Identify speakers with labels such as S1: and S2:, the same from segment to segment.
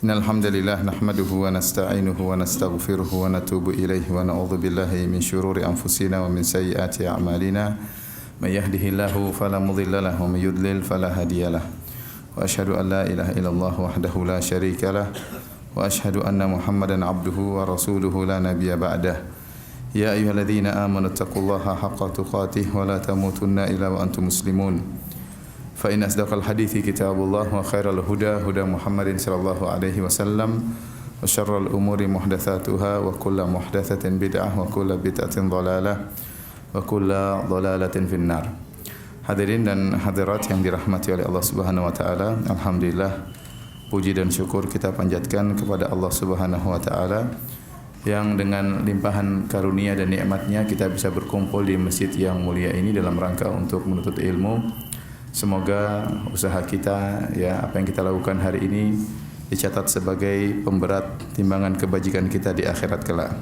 S1: Innal hamdalillah nahmaduhu wa nasta'inuhu wa nastaghfiruhu wa natubu ilaihi wa na'udzu billahi min shururi anfusina wa min sayyiati a'malina. May yahdihillahu fala mudilla lahu wa may yudlil fala hadiyalah. Wa asyhadu an la ilaha illallah wahdahu la syarika lah wa asyhadu anna Muhammadan abduhu wa rasuluhu la nabiyya ba'dah. Ya ayyuhalladzina amanu taqullaha haqqa tuqatih wa la tamutunna illa wa antum muslimun. Fa inna asdaqal hadithi kitabullah wa khairal huda huda Muhammadin sallallahu alaihi wasallam wa syarrul umuri muhdatsatuha wa kullu muhdatsatin bid'ah wa kullu bid'atin dhalalah wa kullu dhalalatin finnar. Hadirin dan hadirat yang dirahmati oleh Allah Subhanahu wa taala, alhamdulillah puji dan syukur kita panjatkan kepada Allah Subhanahu wa taala yang dengan limpahan karunia dan nikmatnya kita bisa berkumpul di masjid yang mulia ini dalam rangka untuk menuntut ilmu. Semoga usaha kita, apa yang kita lakukan hari ini dicatat sebagai pemberat timbangan kebajikan kita di akhirat kelak.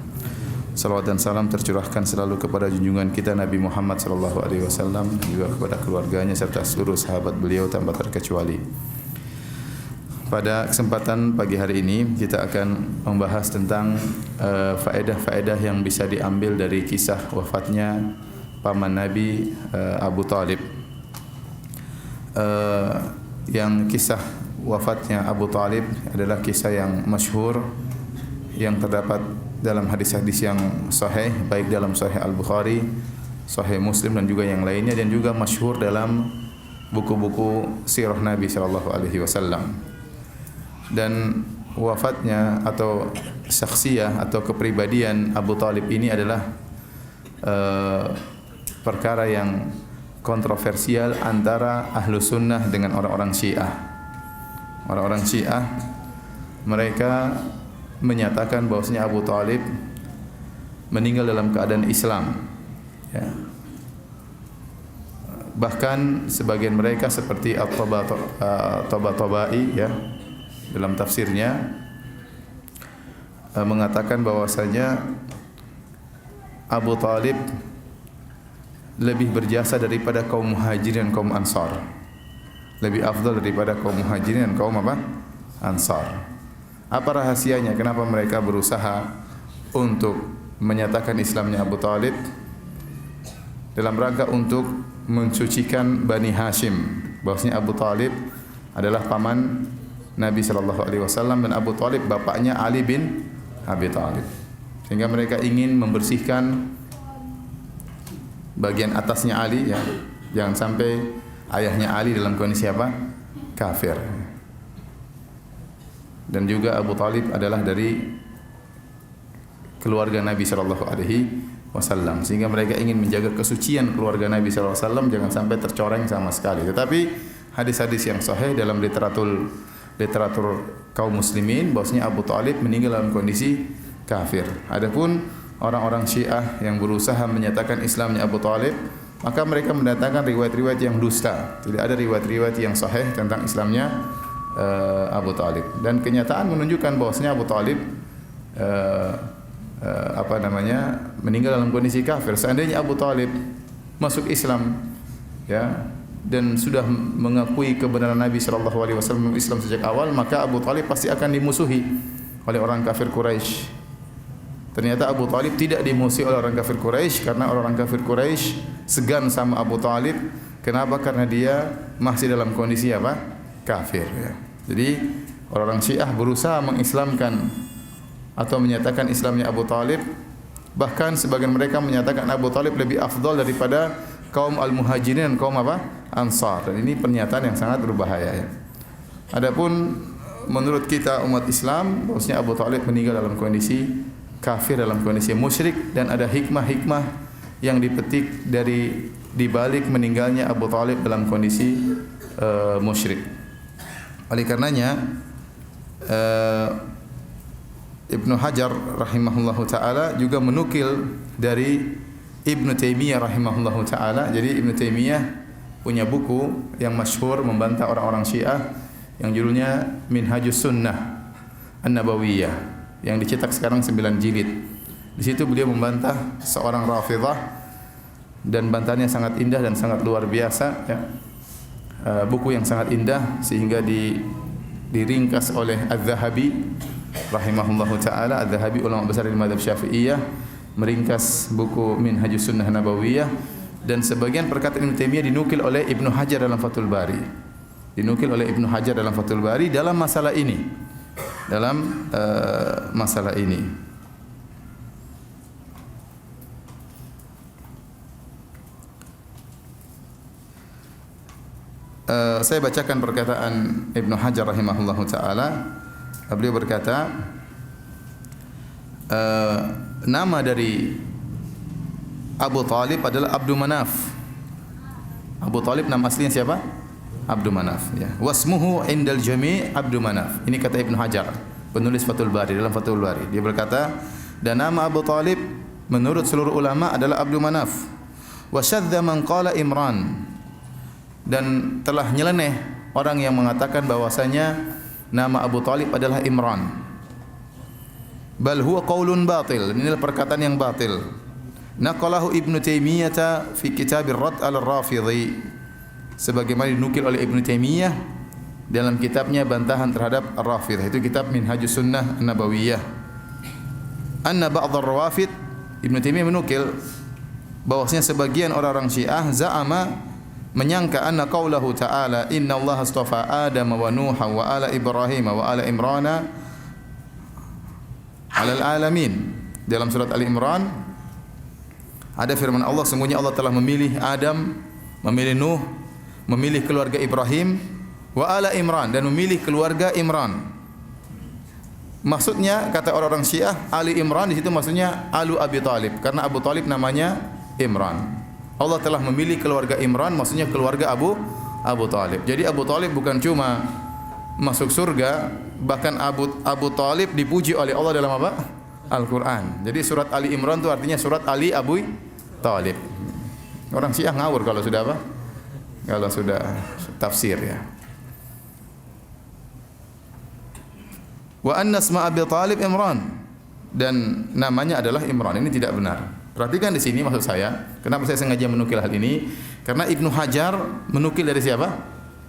S1: Salawat dan salam tercurahkan selalu kepada junjungan kita Nabi Muhammad sallallahu alaihi wasallam, juga kepada keluarganya serta seluruh sahabat beliau tanpa terkecuali. Pada kesempatan pagi hari ini kita akan membahas tentang faedah-faedah yang bisa diambil dari kisah wafatnya paman Nabi Abu Talib. Yang kisah wafatnya Abu Talib adalah kisah yang masyhur yang terdapat dalam hadis-hadis yang sahih, baik dalam Sahih Al-Bukhari, Sahih Muslim dan juga yang lainnya, dan juga masyhur dalam buku-buku sirah Nabi sallallahu alaihi wasallam. Dan wafatnya atau syakhsiyah atau kepribadian Abu Talib ini adalah perkara yang kontroversial antara ahlu sunnah dengan orang-orang Syiah. Orang-orang Syiah mereka menyatakan bahwasanya Abu Talib meninggal dalam keadaan Islam. Bahkan sebagian mereka seperti At-Tabatabai dalam tafsirnya mengatakan bahwasanya Abu Talib lebih berjasa daripada kaum Muhajirin dan kaum Ansar. Lebih afdal daripada kaum Muhajirin dan kaum Ansar. Apa rahasianya? Kenapa mereka berusaha untuk menyatakan Islamnya Abu Talib? Dalam rangka untuk mensucikan Bani Hashim, bahwasanya Abu Talib adalah paman Nabi sallallahu alaihi wasallam dan Abu Talib bapaknya Ali bin Abi Talib. Sehingga mereka ingin membersihkan bagian atasnya Ali, jangan sampai ayahnya Ali dalam kondisi apa? Kafir. Dan juga Abu Talib adalah dari keluarga Nabi sallallahu alaihi wasallam, sehingga mereka ingin menjaga kesucian keluarga Nabi sallallahu alaihi wasallam jangan sampai tercoreng sama sekali. Tetapi hadis-hadis yang sahih dalam literatur kaum muslimin bahwasanya Abu Talib meninggal dalam kondisi kafir. Adapun orang-orang Syiah yang berusaha menyatakan Islamnya Abu Talib, maka mereka mendatangkan riwayat-riwayat yang dusta. Tidak ada riwayat-riwayat yang sahih tentang Islamnya Abu Talib. Dan kenyataan menunjukkan bahwasanya Abu Talib meninggal dalam kondisi kafir. Seandainya Abu Talib masuk Islam, dan sudah mengakui kebenaran Nabi sallallahu alaihi wasallam Islam sejak awal, maka Abu Talib pasti akan dimusuhi oleh orang kafir Quraisy. Ternyata Abu Talib tidak dimusuhi oleh orang kafir Quraisy karena orang kafir Quraisy segan sama Abu Talib. Kenapa? Karena dia masih dalam kondisi apa? Kafir. Jadi orang Syiah berusaha mengislamkan atau menyatakan Islamnya Abu Talib. Bahkan sebagian mereka menyatakan Abu Talib lebih afdal daripada kaum Al-Muhajirin dan kaum Ansar. Dan ini pernyataan yang sangat berbahaya. Adapun menurut kita umat Islam, bahwasanya Abu Talib meninggal dalam kondisi kafir, dalam kondisi musyrik, dan ada hikmah-hikmah yang dipetik dari dibalik meninggalnya Abu Talib dalam kondisi musyrik. Oleh karenanya Ibnu Hajar rahimahullahu taala juga menukil dari Ibnu Taimiyah rahimahullahu taala. Jadi Ibnu Taimiyah punya buku yang masyhur membantah orang-orang Syiah yang judulnya Minhajus Sunnah An-Nabawiyah, yang dicetak sekarang 9 jilid. Di situ beliau membantah seorang Rafidhah dan bantahannya sangat indah dan sangat luar biasa. Buku yang sangat indah sehingga diringkas oleh Az-Zahabi rahimahullahu taala. Az-Zahabi ulama besar di mazhab Syafi'iyah meringkas buku Minhajus Sunnah Nabawiyah, dan sebagian perkataan Ibnu Taimiyah dinukil oleh Ibnu Hajar dalam Fathul Bari. Dinukil oleh Ibnu Hajar dalam Fathul Bari dalam masalah ini. Dalam masalah ini. Saya bacakan perkataan Ibnu Hajar rahimahullahu taala. Beliau berkata, nama dari Abu Talib adalah Abdu Manaf. Abu Talib nama aslinya siapa? Abdu Manaf, ya. Wasmuhu indal jami' Abdu Manaf. Ini kata Ibnu Hajar, penulis Fathul Bari, dalam Fathul Bari. Dia berkata, dan nama Abu Talib menurut seluruh ulama adalah Abdu Manaf. Wa syadza man qala Imran. Dan telah nyeleneh orang yang mengatakan bahwasanya nama Abu Talib adalah Imran. Bal huwa qaulun batil. Ini adalah perkataan yang batil. Naqalahu Ibnu Taimiyah fi kitab Ar-Radd al-Rafidhi. Sebagaimana dinukil oleh Ibnu Taimiyah dalam kitabnya bantahan terhadap Ar-Rafidhah. Itu kitab Minhajus Sunnah Nabawiyah. Anna ba'd ar-Rawafid, Ibnu Taimiyah menukil bahwasanya sebagian orang-orang Syiah za'ama, menyangka anna qaulahu ta'ala innallaha astafa Adam wa Nuha wa ala Ibrahim wa ala Imrana 'alal alamin. Dalam surat Ali Imran ada firman Allah, sungguhnya Allah telah memilih Adam, memilih Nuh, memilih keluarga Ibrahim wa ala Imran, dan memilih keluarga Imran. Maksudnya kata orang-orang Syiah, Ali Imran di situ maksudnya Alu Abi Talib, karena Abu Talib namanya Imran. Allah telah memilih keluarga Imran, maksudnya keluarga Abu Talib. Jadi Abu Talib bukan cuma masuk surga, bahkan Abu Talib dipuji oleh Allah dalam apa? Al-Quran. Jadi surat Ali Imran itu artinya surat Ali Abu Talib. Orang Syiah ngawur kalau sudah apa? Kalau sudah tafsir, ya. Wa anna isma Abi Talib Imran, dan namanya adalah Imran. Ini tidak benar. Perhatikan di sini maksud saya, kenapa saya sengaja menukil hal ini? Karena Ibnu Hajar menukil dari siapa?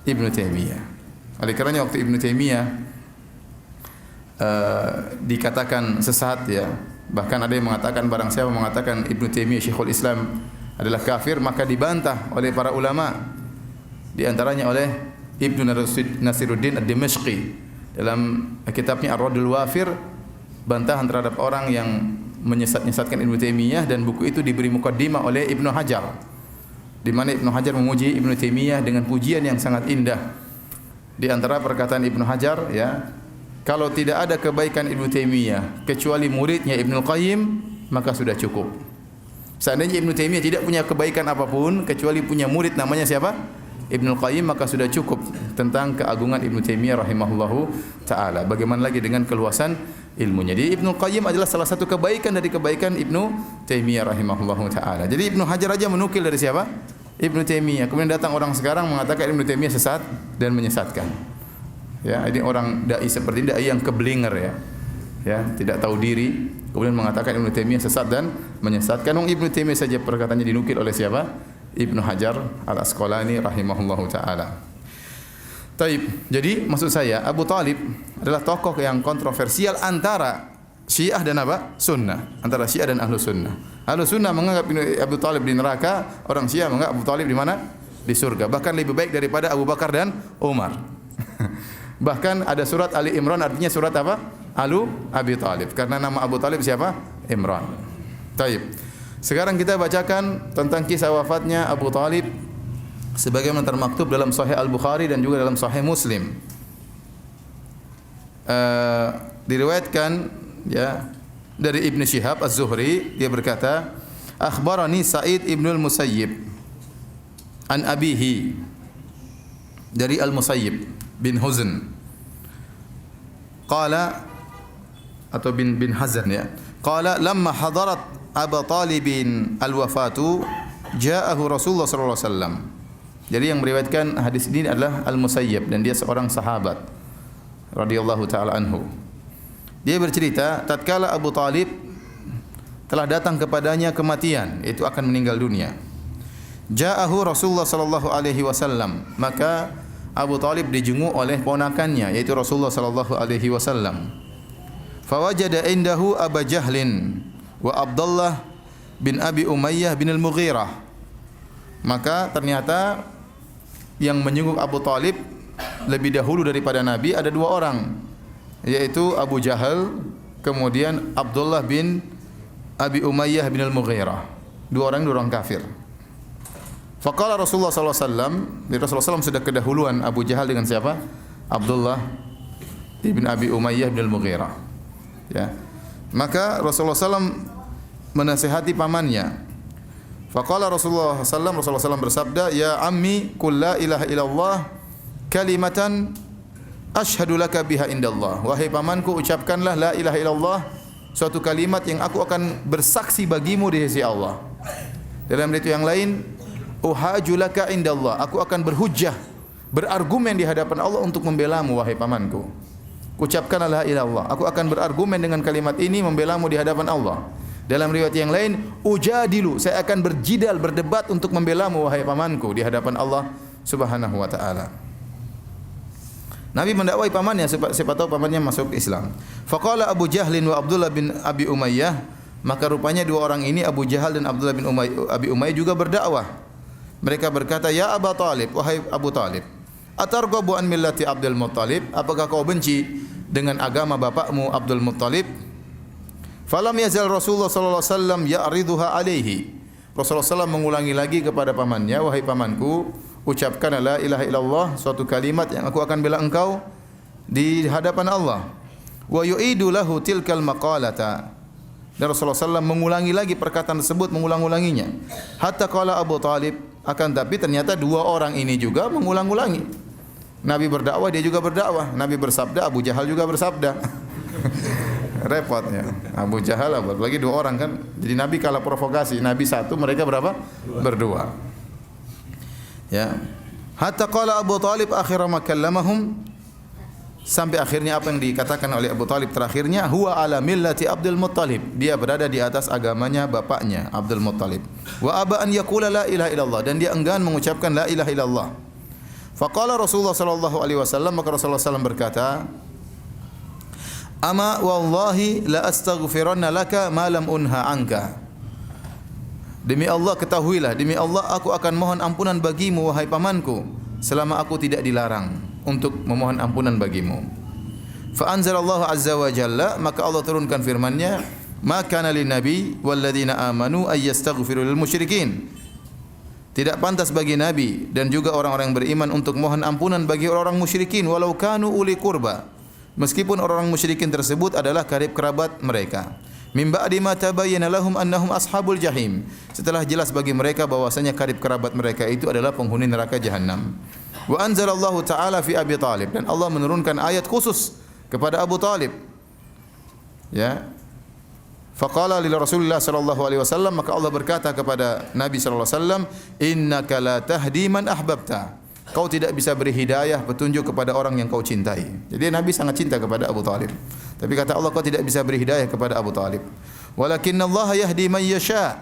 S1: Ibnu Taimiyah. Oleh karenanya waktu Ibnu Taimiyah dikatakan sesat, ya. Bahkan ada yang mengatakan, barang siapa mengatakan Ibnu Taimiyah Syekhul Islam adalah kafir, maka dibantah oleh para ulama. Di antaranya oleh Ibnu Nasiruddin Ad-Dimashqi dalam kitabnya Ar-Raddul Wafir, bantahan terhadap orang yang menyesatkan Ibnu Taimiyah, dan buku itu diberi mukaddimah oleh Ibnu Hajar, di mana Ibnu Hajar memuji Ibnu Taimiyah dengan pujian yang sangat indah. Di antara perkataan Ibnu Hajar, ya, kalau tidak ada kebaikan Ibnu Taimiyah kecuali muridnya Ibnu Qayyim, maka sudah cukup. Seandainya Ibnu Taimiyah tidak punya kebaikan apapun kecuali punya murid namanya siapa? Ibnu Qayyim, maka sudah cukup tentang keagungan Ibnu Taimiyah rahimahullahu taala. Bagaimana lagi dengan keluasan ilmunya. Jadi Ibnu Qayyim adalah salah satu kebaikan dari kebaikan Ibnu Taimiyah rahimahullahu taala. Jadi Ibnu Hajar aja menukil dari siapa? Ibnu Taimiyah. Kemudian datang orang sekarang mengatakan Ibnu Taimiyah sesat dan menyesatkan. Ya, ini orang dai seperti ini, dai yang keblinger, ya. Ya, tidak tahu diri, kemudian mengatakan Ibnu Taimiyah sesat dan menyesatkan. Ibnu Taimiyah saja perkataannya dinukil oleh siapa? Ibnu Hajar Al-Asqalani rahimahullahu taala. Taib. Jadi maksud saya, Abu Talib adalah tokoh yang kontroversial antara Syiah dan apa? Sunnah. Antara Syiah dan Ahlu Sunnah. Ahlu Sunnah menganggap Abu Talib di neraka, orang Syiah menganggap Abu Talib di mana? Di surga. Bahkan lebih baik daripada Abu Bakar dan Umar. Bahkan ada surat Ali Imran artinya surat apa? Alu Abi Talib. Karena nama Abu Talib siapa? Imran. Taib. Sekarang kita bacakan tentang kisah wafatnya Abu Talib sebagaimana termaktub dalam Sahih Al-Bukhari dan juga dalam Sahih Muslim. Diriwayatkan, ya, dari Ibnu Syihab Az-Zuhri, dia berkata, akhbarani Sa'id ibn al-Musayyib an abihi, dari Al-Musayyib bin Huzn, qala, atau bin Hazan, ya, qala lamma hadarat Abu Talibin al-wafatu ja'ahu Rasulullah sallallahu alaihi wasallam. Jadi yang meriwayatkan hadis ini adalah Al-Musayyib, dan dia seorang sahabat radhiyallahu taala anhu. Dia bercerita, tatkala Abu Talib telah datang kepadanya kematian, yaitu akan meninggal dunia. Ja'ahu Rasulullah sallallahu alaihi wasallam, maka Abu Talib dijenguk oleh ponakannya yaitu Rasulullah sallallahu alaihi wasallam. Fawajada indahu Abu Jahlin wa Abdullah bin Abi Umayyah bin Al-Mughirah. Maka ternyata yang menjenguk Abu Talib lebih dahulu daripada Nabi ada dua orang, yaitu Abu Jahal kemudian Abdullah bin Abi Umayyah bin Al-Mughirah. Dua orang kafir. Faqala Rasulullah sallallahu alaihi wasallam, Rasulullah SAW sudah kedahuluan Abu Jahal dengan siapa? Abdullah ibn Abi Umayyah bin Al-Mughirah. Ya. Maka Rasulullah SAW menasihati pamannya. Faqala Rasulullah SAW bersabda, "Ya ammi, qul la ilaha illallah kalimatan asyhadu laka biha indallah." Wahai pamanku, ucapkanlah la ilaha illallah, suatu kalimat yang aku akan bersaksi bagimu di sisi Allah. Dalam riwayat yang lain, uhaju laka indallah, aku akan berhujjah, berargumen di hadapan Allah untuk membelamu wahai pamanku. Ucapkanlah la ilaha illallah, aku akan berargumen dengan kalimat ini membelamu di hadapan Allah. Dalam riwayat yang lain, ujadilu, saya akan berjidal, berdebat untuk membelamu wahai pamanku di hadapan Allah Subhanahu wa taala. Nabi mendakwai pamannya siapa tahu pamannya masuk Islam. Faqala Abu Jahlin wa Abdullah bin Abi Umayyah, maka rupanya dua orang ini Abu Jahal dan Abdullah bin Abi Umayyah juga berdakwah. Mereka berkata, "Ya Abu Talib, wahai Abu Talib, atarghabu an millati Abdul Muttalib? Apakah kau benci dengan agama bapakmu Abdul Muttalib?" Falam yazal Rasulullah sallallahu alaihi wasallam ya'riduha alaihi. Rasulullah SAW mengulangi lagi kepada pamannya, "Wahai pamanku, ucapkan la ilaha illallah, suatu kalimat yang aku akan bela engkau di hadapan Allah." Wa yu'idu lahu tilkal maqalata. Dan Rasulullah SAW mengulangi lagi perkataan tersebut, mengulang-ulanginya. Hatta qala Abu Talib, akan tapi ternyata dua orang ini juga mengulang-ulangi. Nabi berdakwah, dia juga berdakwah. Nabi bersabda, Abu Jahal juga bersabda. Repotnya. Abu Jahal, lagi dua orang kan. Jadi Nabi kalah provokasi. Nabi satu, mereka berapa? Berdua. Ya. Hatta qala Abu Talib akhira ma kallamahum, sampai akhirnya apa yang dikatakan oleh Abu Talib terakhirnya, huwa ala millati Abdul Muttalib, dia berada di atas agamanya bapaknya Abdul Muttalib. Wa aba an yaqula la ilaha illallah, dan dia enggan mengucapkan la ilaha illallah. Faqala Rasulullah sallallahu alaihi wasallam, maka Rasulullah SAW berkata, "Ama wallahi la astaghfiranna laka ma lam unha anka." Demi Allah, ketahuilah, demi Allah aku akan mohon ampunan bagimu wahai pamanku selama aku tidak dilarang untuk memohon ampunan bagimu. Fa anzalallahu azza wa jalla, maka Allah turunkan firman-Nya, "Ma kana lin nabi wal ladzina amanu ay yastaghfiru lil musyrikin." Tidak pantas bagi nabi dan juga orang-orang yang beriman untuk mohon ampunan bagi orang-orang musyrikin walau kanu uli qurba, meskipun orang-orang musyrikin tersebut adalah karib kerabat mereka. Min ba'di ma tabayyana lahum annahum ashabul jahim, setelah jelas bagi mereka bahwasanya karib kerabat mereka itu adalah penghuni neraka jahanam. Wa anzalallahu ta'ala fi Abi Talib, dan Allah menurunkan ayat khusus kepada Abu Talib. Ya. Faqala li Rasulillah sallallahu alaihi wasallam, maka Allah berkata kepada Nabi sallallahu alaihi wasallam, "Innaka la tahdi man ahbabta." Kau tidak bisa beri hidayah, petunjuk kepada orang yang kau cintai. Jadi Nabi sangat cinta kepada Abu Talib. Tapi kata Allah, kau tidak bisa beri hidayah kepada Abu Talib. Walakinnallaha yahdi man yasha.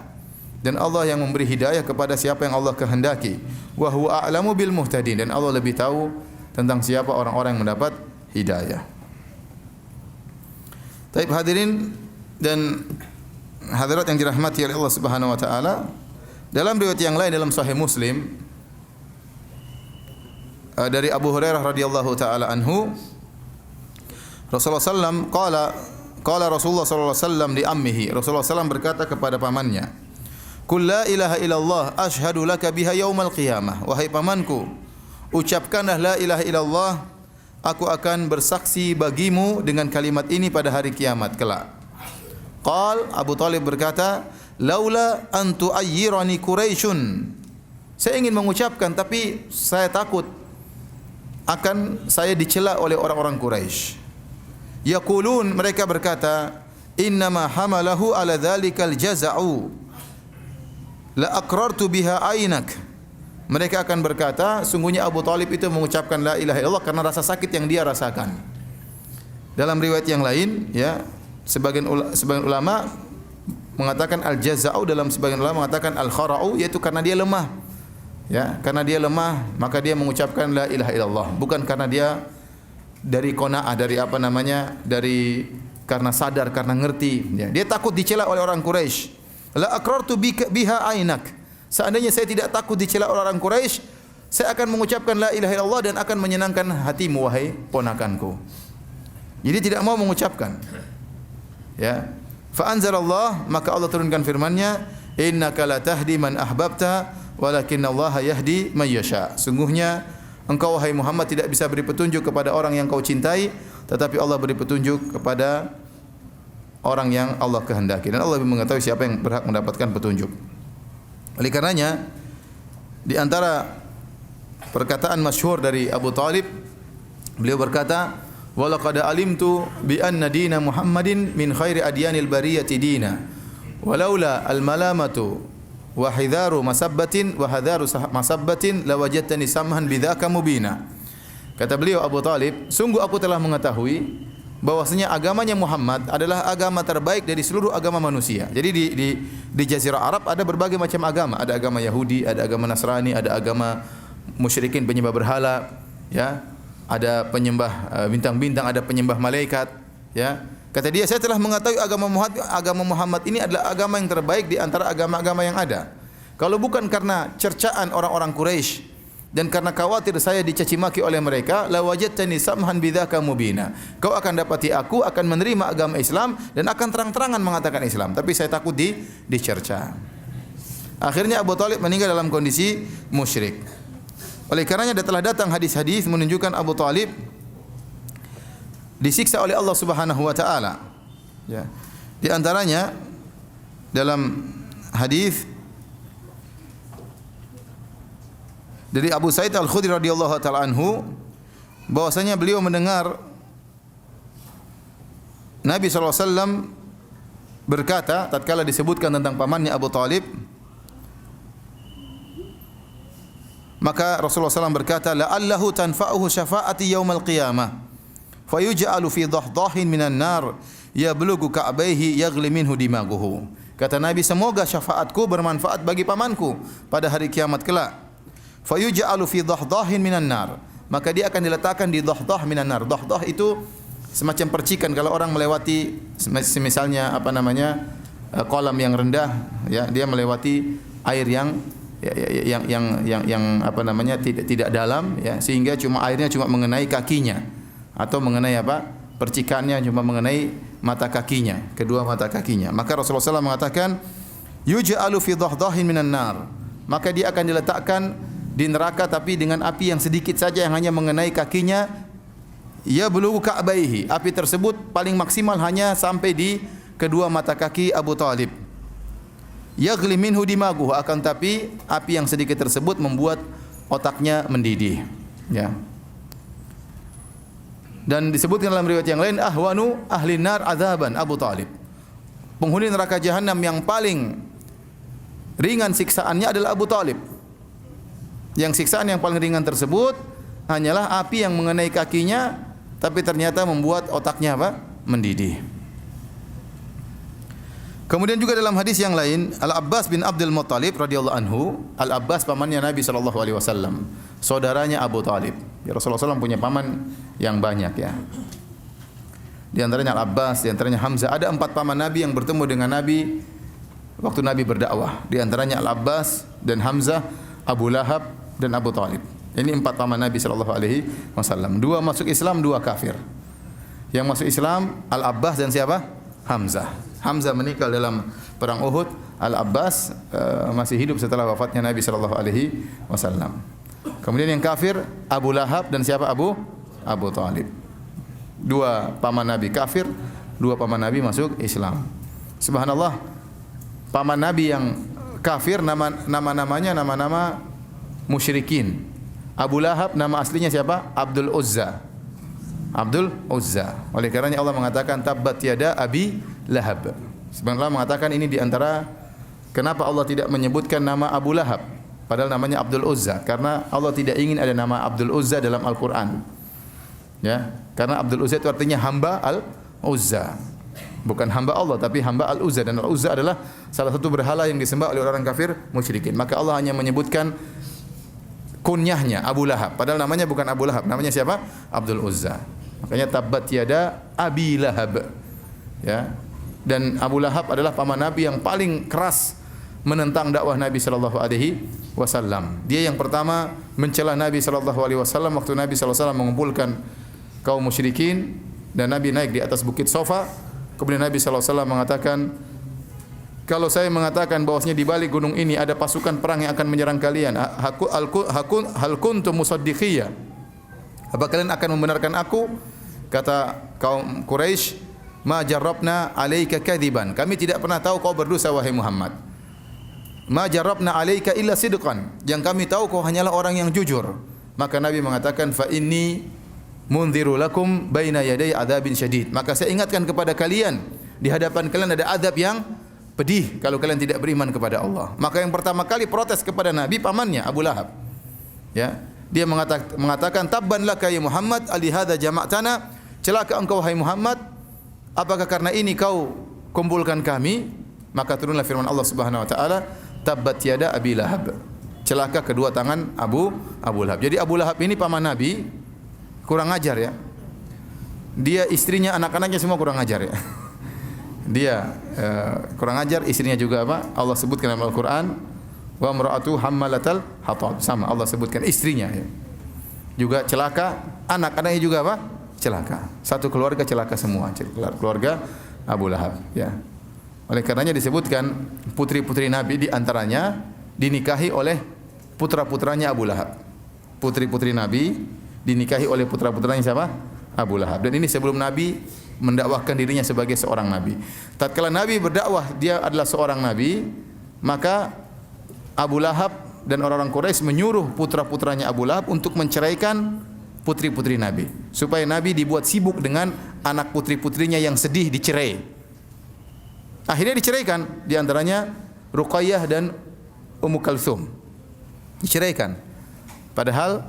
S1: Dan Allah yang memberi hidayah kepada siapa yang Allah kehendaki. Wa huwa a'lamu bil muhtadin, dan Allah lebih tahu tentang siapa orang-orang yang mendapat hidayah. Baik hadirin dan hadirat yang dirahmati oleh Allah Subhanahu wa taala, dalam riwayat yang lain dalam Sahih Muslim dari Abu Hurairah radhiyallahu taala anhu, Rasulullah sallam qala Rasulullah sallallahu alaihi wasallam li ammihi, Rasulullah sallam berkata kepada pamannya, "Qul la ilaha illallah asyhadu laka biha yaumal qiyamah." Wahai pamanku, ucapkanlah la ilaha illallah, aku akan bersaksi bagimu dengan kalimat ini pada hari kiamat kelak. Abu Talib berkata, "Laula an tu'ayyirani Quraisyun." Saya ingin mengucapkan tapi saya takut akan saya dicela oleh orang-orang Quraisy. Yaqulun, mereka berkata, "Innama hamalahu ala dzalikal jaza'u la aqrartu biha ainak." Mereka akan berkata, sungguhnya Abu Talib itu mengucapkan la ilaha illallah karena rasa sakit yang dia rasakan. Dalam riwayat yang lain, ya, sebagian ulama mengatakan al-jaza'u, dalam sebagian ulama mengatakan al-khara'u, yaitu karena dia lemah. Ya, karena dia lemah, maka dia mengucapkan la ilaha illallah. Bukan karena dia dari qanaah, dari apa namanya, dari karena sadar, karena ngerti. Ya, dia takut dicela oleh orang Quraisy. La aqrartu biha ainak. Seandainya saya tidak takut dicela oleh orang Quraisy, saya akan mengucapkan la ilaha illallah dan akan menyenangkan hatimu wahai ponakanku. Jadi tidak mau mengucapkan. Ya. Fa anzalallah, maka Allah turunkan firman-Nya, innaka la tahdi man ahbabta walakinallaha yahdi man yasha. Sungguhnya engkau wahai Muhammad tidak bisa beri petunjuk kepada orang yang kau cintai, tetapi Allah beri petunjuk kepada orang yang Allah kehendaki, dan Allah lebih mengetahui siapa yang berhak mendapatkan petunjuk. Oleh karenanya, di antara perkataan masyhur dari Abu Talib, beliau berkata, wa laqad alimtu bi anna dina Muhammadin min khairi adyanil bariyati dina walaula al malamatu wa hidharu masabbatin wa hadharu masabbatin lawajadtani samhan bidzaka mubina. Kata beliau Abu Talib, sungguh aku telah mengetahui bahwasanya agamanya Muhammad adalah agama terbaik dari seluruh agama manusia. Jadi di Jazirah Arab ada berbagai macam agama, ada agama Yahudi, ada agama Nasrani, ada agama musyrikin penyembah berhala, ya. Ada penyembah bintang-bintang, ada penyembah malaikat, ya. Kata dia, saya telah mengetahui agama Muhammad ini adalah agama yang terbaik di antara agama-agama yang ada. Kalau bukan karena cercaan orang-orang Quraisy dan karena khawatir saya dicaci maki oleh mereka, la wajadtani samhan bidzaka mubina. Kau akan dapati aku akan menerima agama Islam dan akan terang-terangan mengatakan Islam, tapi saya takut dicerca. Akhirnya Abu Talib meninggal dalam kondisi musyrik. Oleh karenanya telah datang hadis-hadis menunjukkan Abu Talib disiksa oleh Allah Subhanahu wa taala. Ya. Di antaranya dalam hadis dari Abu Sa'id Al-Khudri radhiyallahu taala anhu, bahwasanya beliau mendengar Nabi sallallahu alaihi wasallam berkata tatkala disebutkan tentang pamannya Abu Talib, maka Rasulullah SAW berkata, la'allahu tanfa'uhu syafa'ati yaumal qiyamah fayuj'alu fi dhahdahin minan nar yablughu ka'baihi yaghli minhu dimaguhu. Kata Nabi, semoga syafaatku bermanfaat bagi pamanku pada hari kiamat kelak. Fayuj'alu fi dhahdahin minan nar, maka dia akan diletakkan di dhahdah minan nar. Dhahdah itu semacam percikan kalau orang melewati misalnya apa namanya kolam yang rendah, ya, dia melewati air yang apa namanya tidak dalam, ya, sehingga airnya cuma mengenai kakinya atau mengenai apa percikannya cuma mengenai mata kakinya, kedua mata kakinya. Maka Rasulullah SAW mengatakan yuj'alu fi dhahdahin minan nar, maka dia akan diletakkan di neraka tapi dengan api yang sedikit saja yang hanya mengenai kakinya. Ya bulughu ka'baihi, api tersebut paling maksimal hanya sampai di kedua mata kaki Abu Talib. Yaghli minhu dimaguhu, akan tapi api yang sedikit tersebut membuat otaknya mendidih, ya. Dan disebutkan dalam riwayat yang lain, ahwanu ahli nar adzaban Abu Talib. Penghuni neraka jahanam yang paling ringan siksaannya adalah Abu Talib. Yang siksaan yang paling ringan tersebut hanyalah api yang mengenai kakinya, tapi ternyata membuat otaknya apa? Mendidih. Kemudian juga dalam hadis yang lain, Al-Abbas bin Abdul Muttalib radhiyallahu anhu, Al-Abbas pamannya Nabi sallallahu alaihi wasallam, saudaranya Abu Talib. Ya, Rasulullah SAW punya paman yang banyak, ya. Di antaranya Al-Abbas, di antaranya Hamzah. Ada 4 paman Nabi yang bertemu dengan Nabi waktu Nabi berdakwah. Di antaranya Al-Abbas dan Hamzah, Abu Lahab dan Abu Talib. Ini 4 paman Nabi sallallahu alaihi wasallam. 2 masuk Islam, 2 kafir. Yang masuk Islam Al-Abbas dan siapa? Hamzah. Hamzah meninggal dalam perang Uhud. Al-Abbas masih hidup setelah wafatnya Nabi sallallahu alaihi wasallam. Kemudian yang kafir Abu Lahab dan siapa? Abu Talib. 2 paman Nabi kafir, 2 paman Nabi masuk Islam. Subhanallah, paman Nabi yang kafir nama-namanya nama-nama musyrikin. Abu Lahab nama aslinya siapa? Abdul Uzza. Oleh karenanya Allah mengatakan tabbat yada Abi Lahab. Sebenarnya Allah mengatakan ini di antara kenapa Allah tidak menyebutkan nama Abu Lahab padahal namanya Abdul Uzza, karena Allah tidak ingin ada nama Abdul Uzza dalam Al-Qur'an. Ya, karena Abdul Uzza itu artinya hamba Al-Uzza. Bukan hamba Allah tapi hamba Al-Uzza, dan Al-Uzza adalah salah satu berhala yang disembah oleh orang kafir musyrikin. Maka Allah hanya menyebutkan kunyahnya Abu Lahab. Padahal namanya bukan Abu Lahab, namanya siapa? Abdul Uzza. Makanya tabbat yada Abi Lahab. Ya. Dan Abu Lahab adalah paman Nabi yang paling keras menentang dakwah Nabi sallallahu alaihi wasallam. Dia yang pertama mencela Nabi sallallahu alaihi wasallam waktu Nabi sallallahu alaihi wasallam mengumpulkan kaum musyrikin dan Nabi naik di atas bukit Safa. Kemudian Nabi sallallahu alaihi wasallam mengatakan, kalau saya mengatakan bahwasanya di balik gunung ini ada pasukan perang yang akan menyerang kalian, hal kuntum musaddiqiyya? Apa kalian akan membenarkan aku? Kata kaum Quraisy, ma jarrabna alaika kadziban. Kami tidak pernah tahu kau berdusta wahai Muhammad. Ma jarrabna alaika illa sidqan. Yang kami tahu kau hanyalah orang yang jujur. Maka Nabi mengatakan, fa inni mundziru lakum baina yaday adzabin syadid. Maka saya ingatkan kepada kalian, di hadapan kalian ada azab yang pedih kalau kalian tidak beriman kepada Allah. Maka yang pertama kali protes kepada Nabi pamannya Abu Lahab. Ya, dia mengatakan tabban laka ya Muhammad ali hadza jama'tana. Celaka engkau wahai Muhammad, apakah karena ini kau kumpulkan kami? Maka turunlah firman Allah Subhanahu wa taala, tabbat yada Abi Lahab. Celaka kedua tangan Abu Lahab. Jadi Abu Lahab ini paman Nabi, kurang ajar ya. Dia istrinya, anak-anaknya semua kurang ajar ya. Dia kurang ajar, istrinya juga apa? Allah sebutkan dalam Al-Qur'an, wa imra'atu hammalatal hatab. Sama Allah sebutkan istrinya ya. Juga celaka, anak-anaknya juga apa? Celaka. Satu keluarga celaka semua, keluarga Abu Lahab ya. Oleh karenanya disebutkan putri-putri Nabi di antaranya dinikahi oleh putra-putranya Abu Lahab. Putri-putri Nabi dinikahi oleh putra-putranya siapa? Abu Lahab. Dan ini sebelum Nabi mendakwahkan dirinya sebagai seorang nabi. Tatkala Nabi berdakwah dia adalah seorang nabi, maka Abu Lahab dan orang-orang Quraisy menyuruh putra-putranya Abu Lahab untuk menceraikan putri-putri Nabi, supaya Nabi dibuat sibuk dengan anak putri-putrinya yang sedih dicerai. Akhirnya diceraikan, di antaranya Ruqayyah dan Ummu Kalsum. Diceraikan. Padahal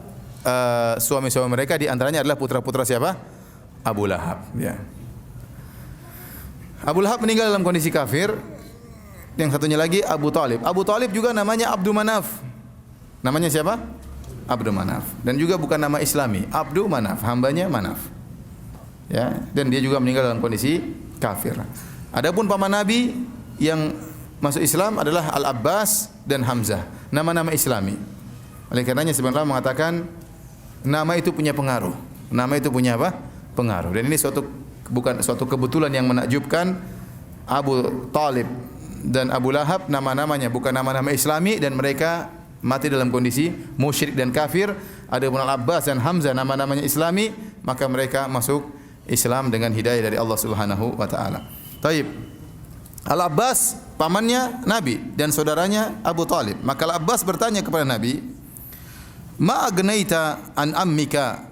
S1: suami-suami mereka di antaranya adalah putra-putra siapa? Abu Lahab ya. Abu Lahab meninggal dalam kondisi kafir. Yang satunya lagi Abu Talib. Abu Talib juga namanya Abdu Manaf. Namanya siapa? Abdu Manaf. Dan juga bukan nama Islami, Abdu Manaf, hambanya Manaf. Ya, dan dia juga meninggal dalam kondisi kafir. Adapun paman Nabi yang masuk Islam adalah Al-Abbas dan Hamzah. Nama-nama Islami. Oleh karenanya sebenarnya mengatakan nama itu punya pengaruh. Nama itu punya apa? Pengaruh. Dan ini bukan suatu kebetulan yang menakjubkan. Abu Talib dan Abu Lahab nama-namanya bukan nama-nama Islami dan mereka mati dalam kondisi musyrik dan kafir. Adapun Al-Abbas dan Hamzah nama-namanya Islami, maka mereka masuk Islam dengan hidayah dari Allah Subhanahu wa taala. Taib. Al-Abbas pamannya Nabi dan saudaranya Abu Talib. Maka Al-Abbas bertanya kepada Nabi, "Ma agnaita an ammika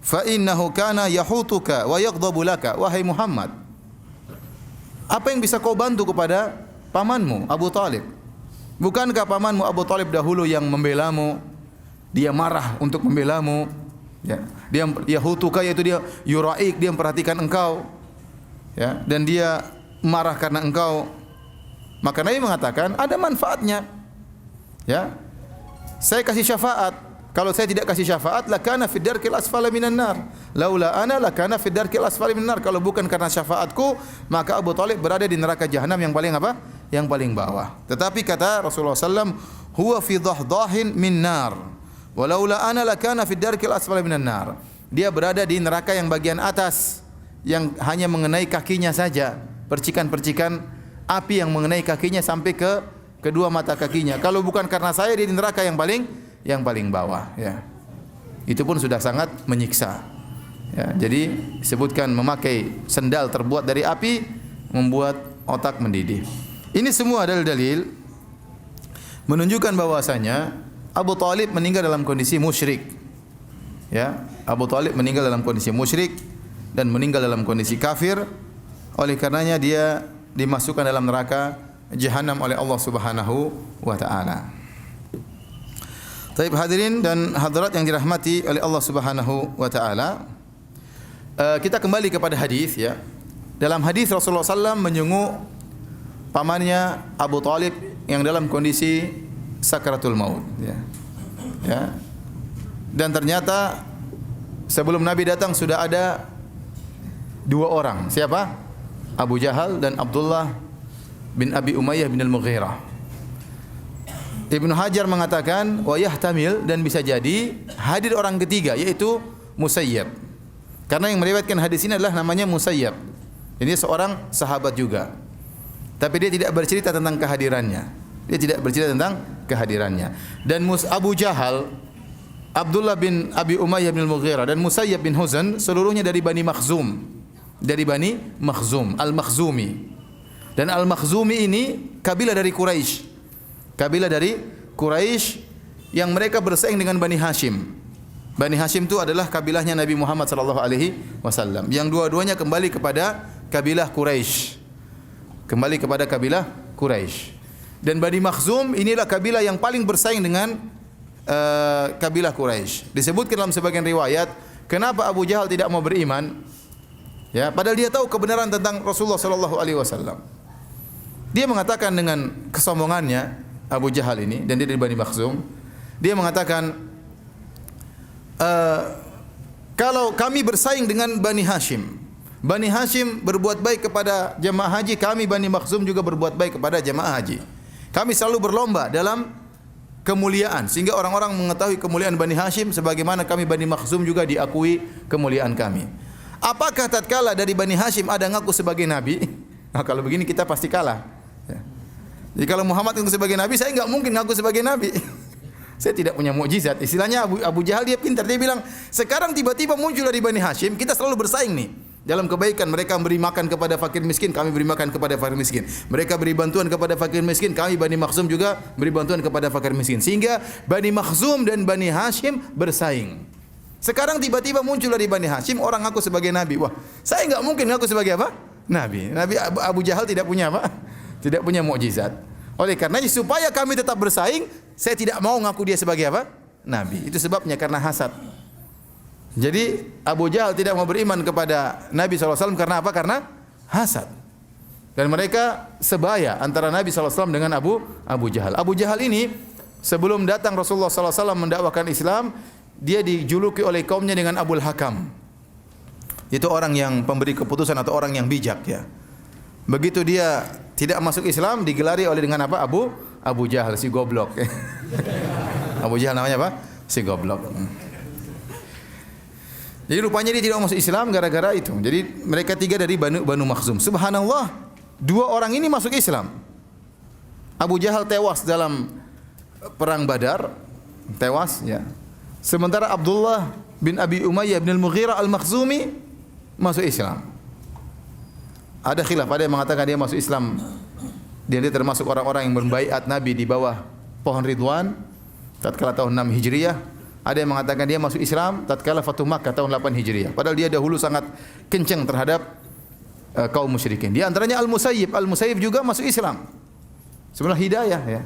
S1: fa innahu kana yahutuka wa yaghdabu laka." Wahai Muhammad, apa yang bisa kau bantu kepada pamanmu Abu Talib? Bukankah pamanmu Abu Talib dahulu yang membelamu? Dia marah untuk membelamu. Ya, dia yahutuka yaitu dia yuraik, dia memperhatikan engkau. Ya, dan dia marah karena engkau. Maka Nabi mengatakan ada manfaatnya. Ya. Saya kasih syafaat. Kalau saya tidak kasih syafaat, lakana fid darkil asfali minan nar. Laula ana lakana fid darkil asfali minan nar. Kalau bukan karena syafaatku, maka Abu Talib berada di neraka jahanam yang paling apa? Yang paling bawah. Tetapi kata Rasulullah SAW, huwa fi dhahdahin min nar. Walaula ana lakana fid darkil asfali minan nar. Dia berada di neraka yang bagian atas, yang hanya mengenai kakinya saja. Percikan-percikan api yang mengenai kakinya sampai ke kedua mata kakinya. Kalau bukan karena saya, dia di neraka yang paling bawah ya. Itu pun sudah sangat menyiksa. Ya, jadi disebutkan memakai sendal terbuat dari api membuat otak mendidih. Ini semua adalah dalil menunjukkan bahwasanya Abu Talib meninggal dalam kondisi musyrik. Ya, Abu Talib meninggal dalam kondisi musyrik dan meninggal dalam kondisi kafir. Oleh karenanya dia dimasukkan dalam neraka jahanam oleh Allah Subhanahu wa taala. Taib hadirin dan hadirat yang dirahmati oleh Allah Subhanahu wa taala. Kita kembali kepada hadis ya. Dalam hadis Rasulullah SAW menyenguk pamannya Abu Talib yang dalam kondisi sakaratul maut ya. Ya. Dan ternyata sebelum Nabi datang sudah ada dua orang. Siapa? Abu Jahal dan Abdullah bin Abi Umayyah bin Al-Mughirah. Ibnu Hajar mengatakan wa yahtamil, dan bisa jadi hadir orang ketiga yaitu Musayyab. Karena yang meriwayatkan hadis ini adalah namanya Musayyab. Ini seorang sahabat juga. Tapi dia tidak bercerita tentang kehadirannya. Dia tidak bercerita tentang kehadirannya. Dan Abu Jahal, Abdullah bin Abi Umayyah bin Al-Mughirah dan Musayyab bin Huzan seluruhnya dari Bani Makhzum. Dari Bani Makhzum, Al-Makhzumi. Dan Al-Makhzumi ini kabilah dari Quraisy. Kabilah dari Quraisy yang mereka bersaing dengan Bani Hashim. Bani Hashim itu adalah kabilahnya Nabi Muhammad sallallahu alaihi wasallam. Yang dua-duanya kembali kepada kabilah Quraisy. Kembali kepada kabilah Quraisy. Dan Bani Makhzum inilah kabilah yang paling bersaing dengan kabilah Quraisy. Disebutkan dalam sebagian riwayat, kenapa Abu Jahal tidak mau beriman? Ya, padahal dia tahu kebenaran tentang Rasulullah sallallahu alaihi wasallam. Dia mengatakan dengan kesombongannya, Abu Jahal ini, dan dia dari Bani Makhzum, dia mengatakan, kalau kami bersaing dengan Bani Hashim, Bani Hashim berbuat baik kepada jemaah haji, kami Bani Makhzum juga berbuat baik kepada jemaah haji. Kami selalu berlomba dalam kemuliaan, sehingga orang-orang mengetahui kemuliaan Bani Hashim sebagaimana kami Bani Makhzum juga diakui kemuliaan kami. Apakah tatkala dari Bani Hashim ada ngaku sebagai nabi? Nah, kalau begini kita pasti kalah. Ya. Jadi kalau Muhammad ngaku sebagai nabi, saya enggak mungkin ngaku sebagai nabi. Saya tidak punya mukjizat. Istilahnya Abu Jahal dia pintar. Dia bilang, sekarang tiba-tiba muncul dari Bani Hashim, kita selalu bersaing nih. Dalam kebaikan, mereka beri makan kepada fakir miskin, kami beri makan kepada fakir miskin. Mereka beri bantuan kepada fakir miskin, kami Bani Makhzum juga beri bantuan kepada fakir miskin. Sehingga Bani Makhzum dan Bani Hashim bersaing. Sekarang tiba-tiba muncul dari Bani Hashim orang ngaku sebagai nabi. Wah, saya enggak mungkin ngaku sebagai apa? Nabi. Nabi Abu Jahal tidak punya apa? Tidak punya mukjizat. Oleh karenanya supaya kami tetap bersaing, saya tidak mau ngaku dia sebagai apa? Nabi. Itu sebabnya karena hasad. Jadi Abu Jahal tidak mau beriman kepada Nabi SAW karena apa? Karena hasad. Dan mereka sebaya antara Nabi SAW dengan Abu Jahal. Abu Jahal ini sebelum datang Rasulullah SAW mendakwakan Islam, dia dijuluki oleh kaumnya dengan Abul Hakam. Itu orang yang pemberi keputusan atau orang yang bijak, ya. Begitu dia tidak masuk Islam, digelari oleh dengan apa? Abu Jahal, si goblok. Abu Jahal namanya apa? Si goblok. Jadi rupanya dia tidak masuk Islam gara-gara itu. Jadi mereka tiga dari Banu Makhzum. Subhanallah, dua orang ini masuk Islam. Abu Jahal tewas dalam perang Badar, tewas, ya. Sementara Abdullah bin Abi Umayyah bin Al-Mughirah Al-Makhzumi masuk Islam. Ada khilaf, ada yang mengatakan dia masuk Islam. Dia termasuk orang-orang yang berbaiat Nabi di bawah pohon Ridwan tatkala tahun 6 Hijriah. Ada yang mengatakan dia masuk Islam tatkala Fatuh Makkah tahun 8 Hijriah. Padahal dia dahulu sangat kencang terhadap kaum musyrikin. Di antaranya Al-Musayyib. Al-Musayyib juga masuk Islam. Sebenarnya hidayah, ya.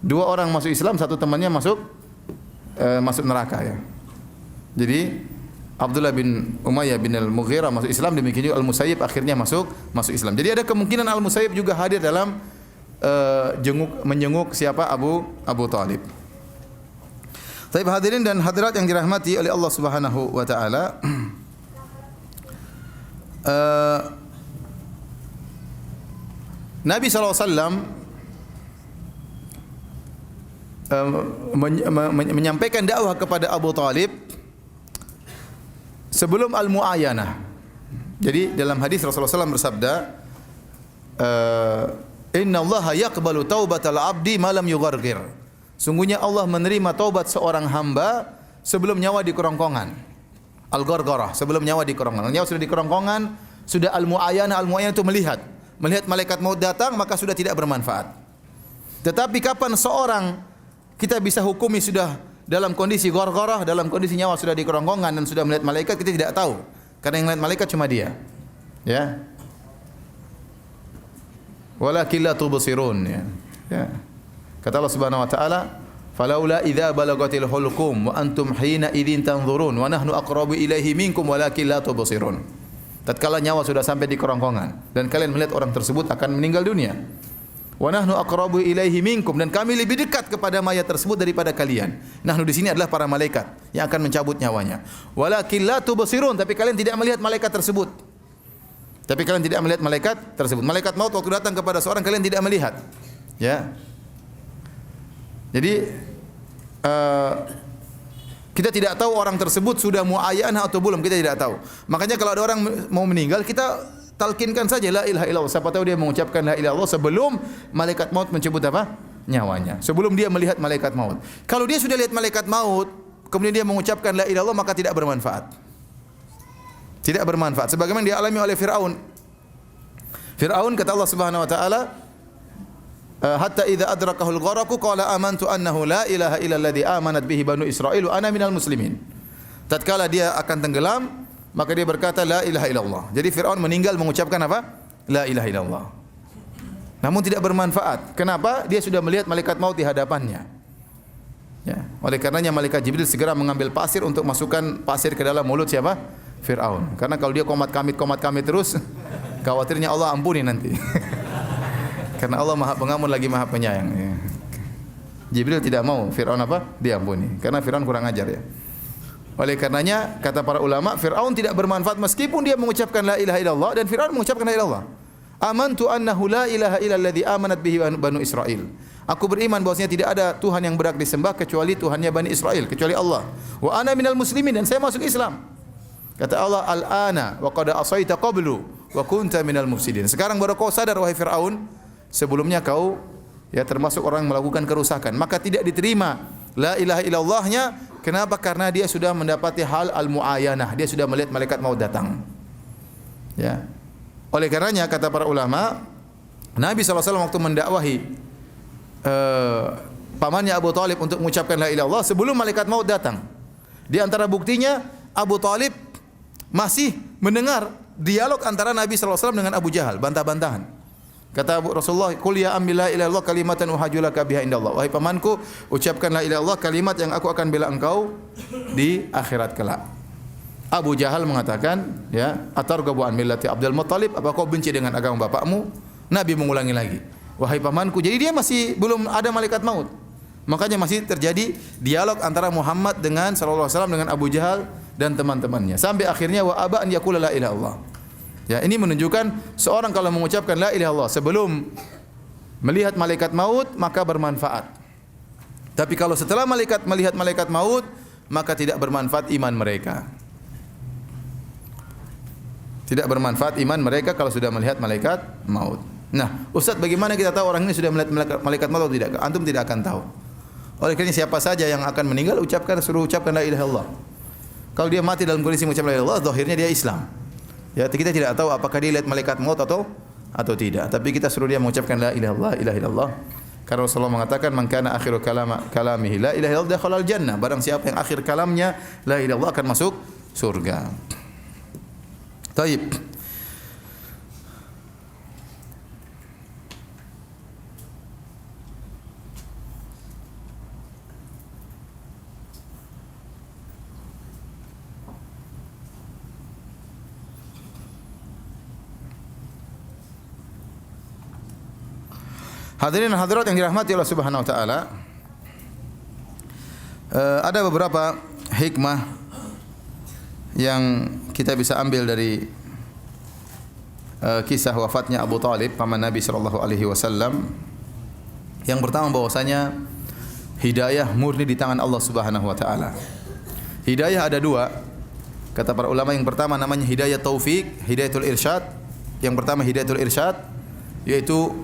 S1: Dua orang masuk Islam, satu temannya masuk neraka, ya. Jadi Abdullah bin Umayyah bin Al-Mughirah masuk Islam, demikian juga Al-Musayyib akhirnya masuk Islam. Jadi ada kemungkinan Al-Musayyib juga hadir dalam menjenguk siapa? Abu Talib. Baik hadirin dan hadirat yang dirahmati oleh Allah Subhanahu wa taala. Nabi sallallahu alaihi wasallam menyampaikan dakwah kepada Abu Talib sebelum al-mu'ayanah. Jadi dalam hadis Rasulullah SAW bersabda, Inna Allah yaqbalu taubatal abdi malam yughargir. Sungguhnya Allah menerima taubat seorang hamba sebelum nyawa di kerongkongan. Al-ghargharah, sebelum nyawa di kerongkongan. Nyawa sudah di kerongkongan, sudah al-mu'ayanah. Al-mu'ayanah itu melihat malaikat maut datang, maka sudah tidak bermanfaat. Tetapi kapan seorang kita bisa hukumi sudah dalam kondisi ghargharah, dalam kondisi nyawa sudah di kerongkongan dan sudah melihat malaikat, kita tidak tahu. Karena yang melihat malaikat cuma dia. Ya. Walakin la tubsirun, ya. Ya. Kata Allah Subhanahu wa taala, "Falaula idza balagatil hulqum wa antum hina idzin tanzurun wa nahnu aqrabu ilaihi minkum walakin la tubsirun." Tatkala nyawa sudah sampai di kerongkongan dan kalian melihat orang tersebut akan meninggal dunia. Wa nahnu aqrabu ilaihi minkum, dan kami lebih dekat kepada mayat tersebut daripada kalian. Nahnu di sini adalah para malaikat yang akan mencabut nyawanya. Walakin la tubsirun, tapi kalian tidak melihat malaikat tersebut. Tapi kalian tidak melihat malaikat tersebut. Malaikat maut waktu datang kepada seorang kalian tidak melihat. Ya. Jadi kita tidak tahu orang tersebut sudah muayyanah atau belum, kita tidak tahu. Makanya kalau ada orang mau meninggal, kita talkinkan saja la ilaha illallah. Siapa tahu dia mengucapkan la ilaha illallah sebelum malaikat maut mencabut apa? Nyawanya. Sebelum dia melihat malaikat maut. Kalau dia sudah lihat malaikat maut, kemudian dia mengucapkan la ilaha illallah, maka tidak bermanfaat. Tidak bermanfaat. Sebagaimana dialami oleh Fir'aun. Fir'aun kata Allah Subhanahu wa taala, hatta idza adrakahul gharaqu qala amantu annahu la ilaha illa alladhi amanat bihi banu Israil wa ana minal muslimin. Tatkala dia akan tenggelam, maka dia berkata la ilaha illallah. Jadi Fir'aun meninggal mengucapkan apa? La ilaha illallah. Namun tidak bermanfaat. Kenapa? Dia sudah melihat malaikat maut di hadapannya. Ya, oleh karenanya malaikat Jibril segera mengambil pasir untuk masukkan pasir ke dalam mulut siapa? Fir'aun. Karena kalau dia komat kamit terus, khawatirnya Allah ampuni nanti. Karena Allah Maha Pengampun lagi Maha Penyayang. Ya. Jibril tidak mau Fir'aun apa? Diampuni. Karena Fir'aun kurang ajar ya. Oleh karenanya kata para ulama, Fir'aun tidak bermanfaat meskipun dia mengucapkan la ilaha illallah, dan Fir'aun mengucapkan la ilaha illallah. Amantu annahu la ilaha illa alladhi amanat bihi banu Israil. Aku beriman bahwasanya tidak ada Tuhan yang berhak disembah kecuali Tuhannya Bani Israel, kecuali Allah. Wa ana minal muslimin, dan saya masuk Islam. Kata Allah, al-ana wa qad asaita qablu wa kunta minal mufsidin. Sekarang baru kau sadar wahai Fir'aun, sebelumnya kau ya termasuk orang yang melakukan kerusakan. Maka tidak diterima la ilaha illallahnya. Kenapa? Karena dia sudah mendapati hal al-muayyanah. Dia sudah melihat malaikat maut datang. Ya. Oleh karenanya kata para ulama, Nabi SAW waktu mendakwahi pamannya Abu Talib untuk mengucapkan la ilaha illallah sebelum malaikat maut datang. Di antara buktinya Abu Talib masih mendengar dialog antara Nabi SAW dengan Abu Jahal, bantah-bantahan. Kata Rasulullah, "Qul ya ammi la ilaha illallah kalimatan uhajulaka biha indallah." Wahai pamanku, ucapkan la ilaha illallah, kalimat yang aku akan bela engkau di akhirat kelak. Abu Jahal mengatakan, ya, atarghabu an millati Abdul Muttalib, apa kau benci dengan agama bapakmu? Nabi mengulangi lagi, wahai pamanku. Jadi dia masih belum ada malaikat maut. Makanya masih terjadi dialog antara Muhammad dengan sallallahu alaihi wasallam dengan Abu Jahal dan teman-temannya. Sampai akhirnya wa aba an yaqula la ilaha illallah. Ya, ini menunjukkan seorang kalau mengucapkan la ilaha illallah sebelum melihat malaikat maut maka bermanfaat. Tapi kalau setelah melihat malaikat maut maka tidak bermanfaat iman mereka. Tidak bermanfaat iman mereka kalau sudah melihat malaikat maut. Nah, Ustaz, bagaimana kita tahu orang ini sudah melihat malaikat maut atau tidak? Antum tidak akan tahu. Oleh karena siapa saja yang akan meninggal suruh ucapkan la ilaha illallah. Kalau dia mati dalam kondisi mengucapkan la ilaha illallah, zahirnya dia Islam. Ya, kita tidak tahu apakah dia lihat malaikat maut atau tidak. Tapi kita suruh dia mengucapkan la ilaha illallah. Karena Rasulullah mengatakan, "Man kana akhiru kalamihi la ilaha illallah dakhalal jannah." Barang siapa yang akhir kalamnya la ilaha illallah akan masuk surga. Taib. Hadirin hadirat yang dirahmati Allah Subhanahu wa taala, ada beberapa hikmah yang kita bisa ambil dari kisah wafatnya Abu Talib, paman Nabi sallallahu alaihi wasallam. Yang pertama, bahwasanya hidayah murni di tangan Allah Subhanahu wa taala. Hidayah ada dua. Kata para ulama, yang pertama namanya hidayah taufik, hidayatul irsyad. Yang pertama hidayatul irsyad, yaitu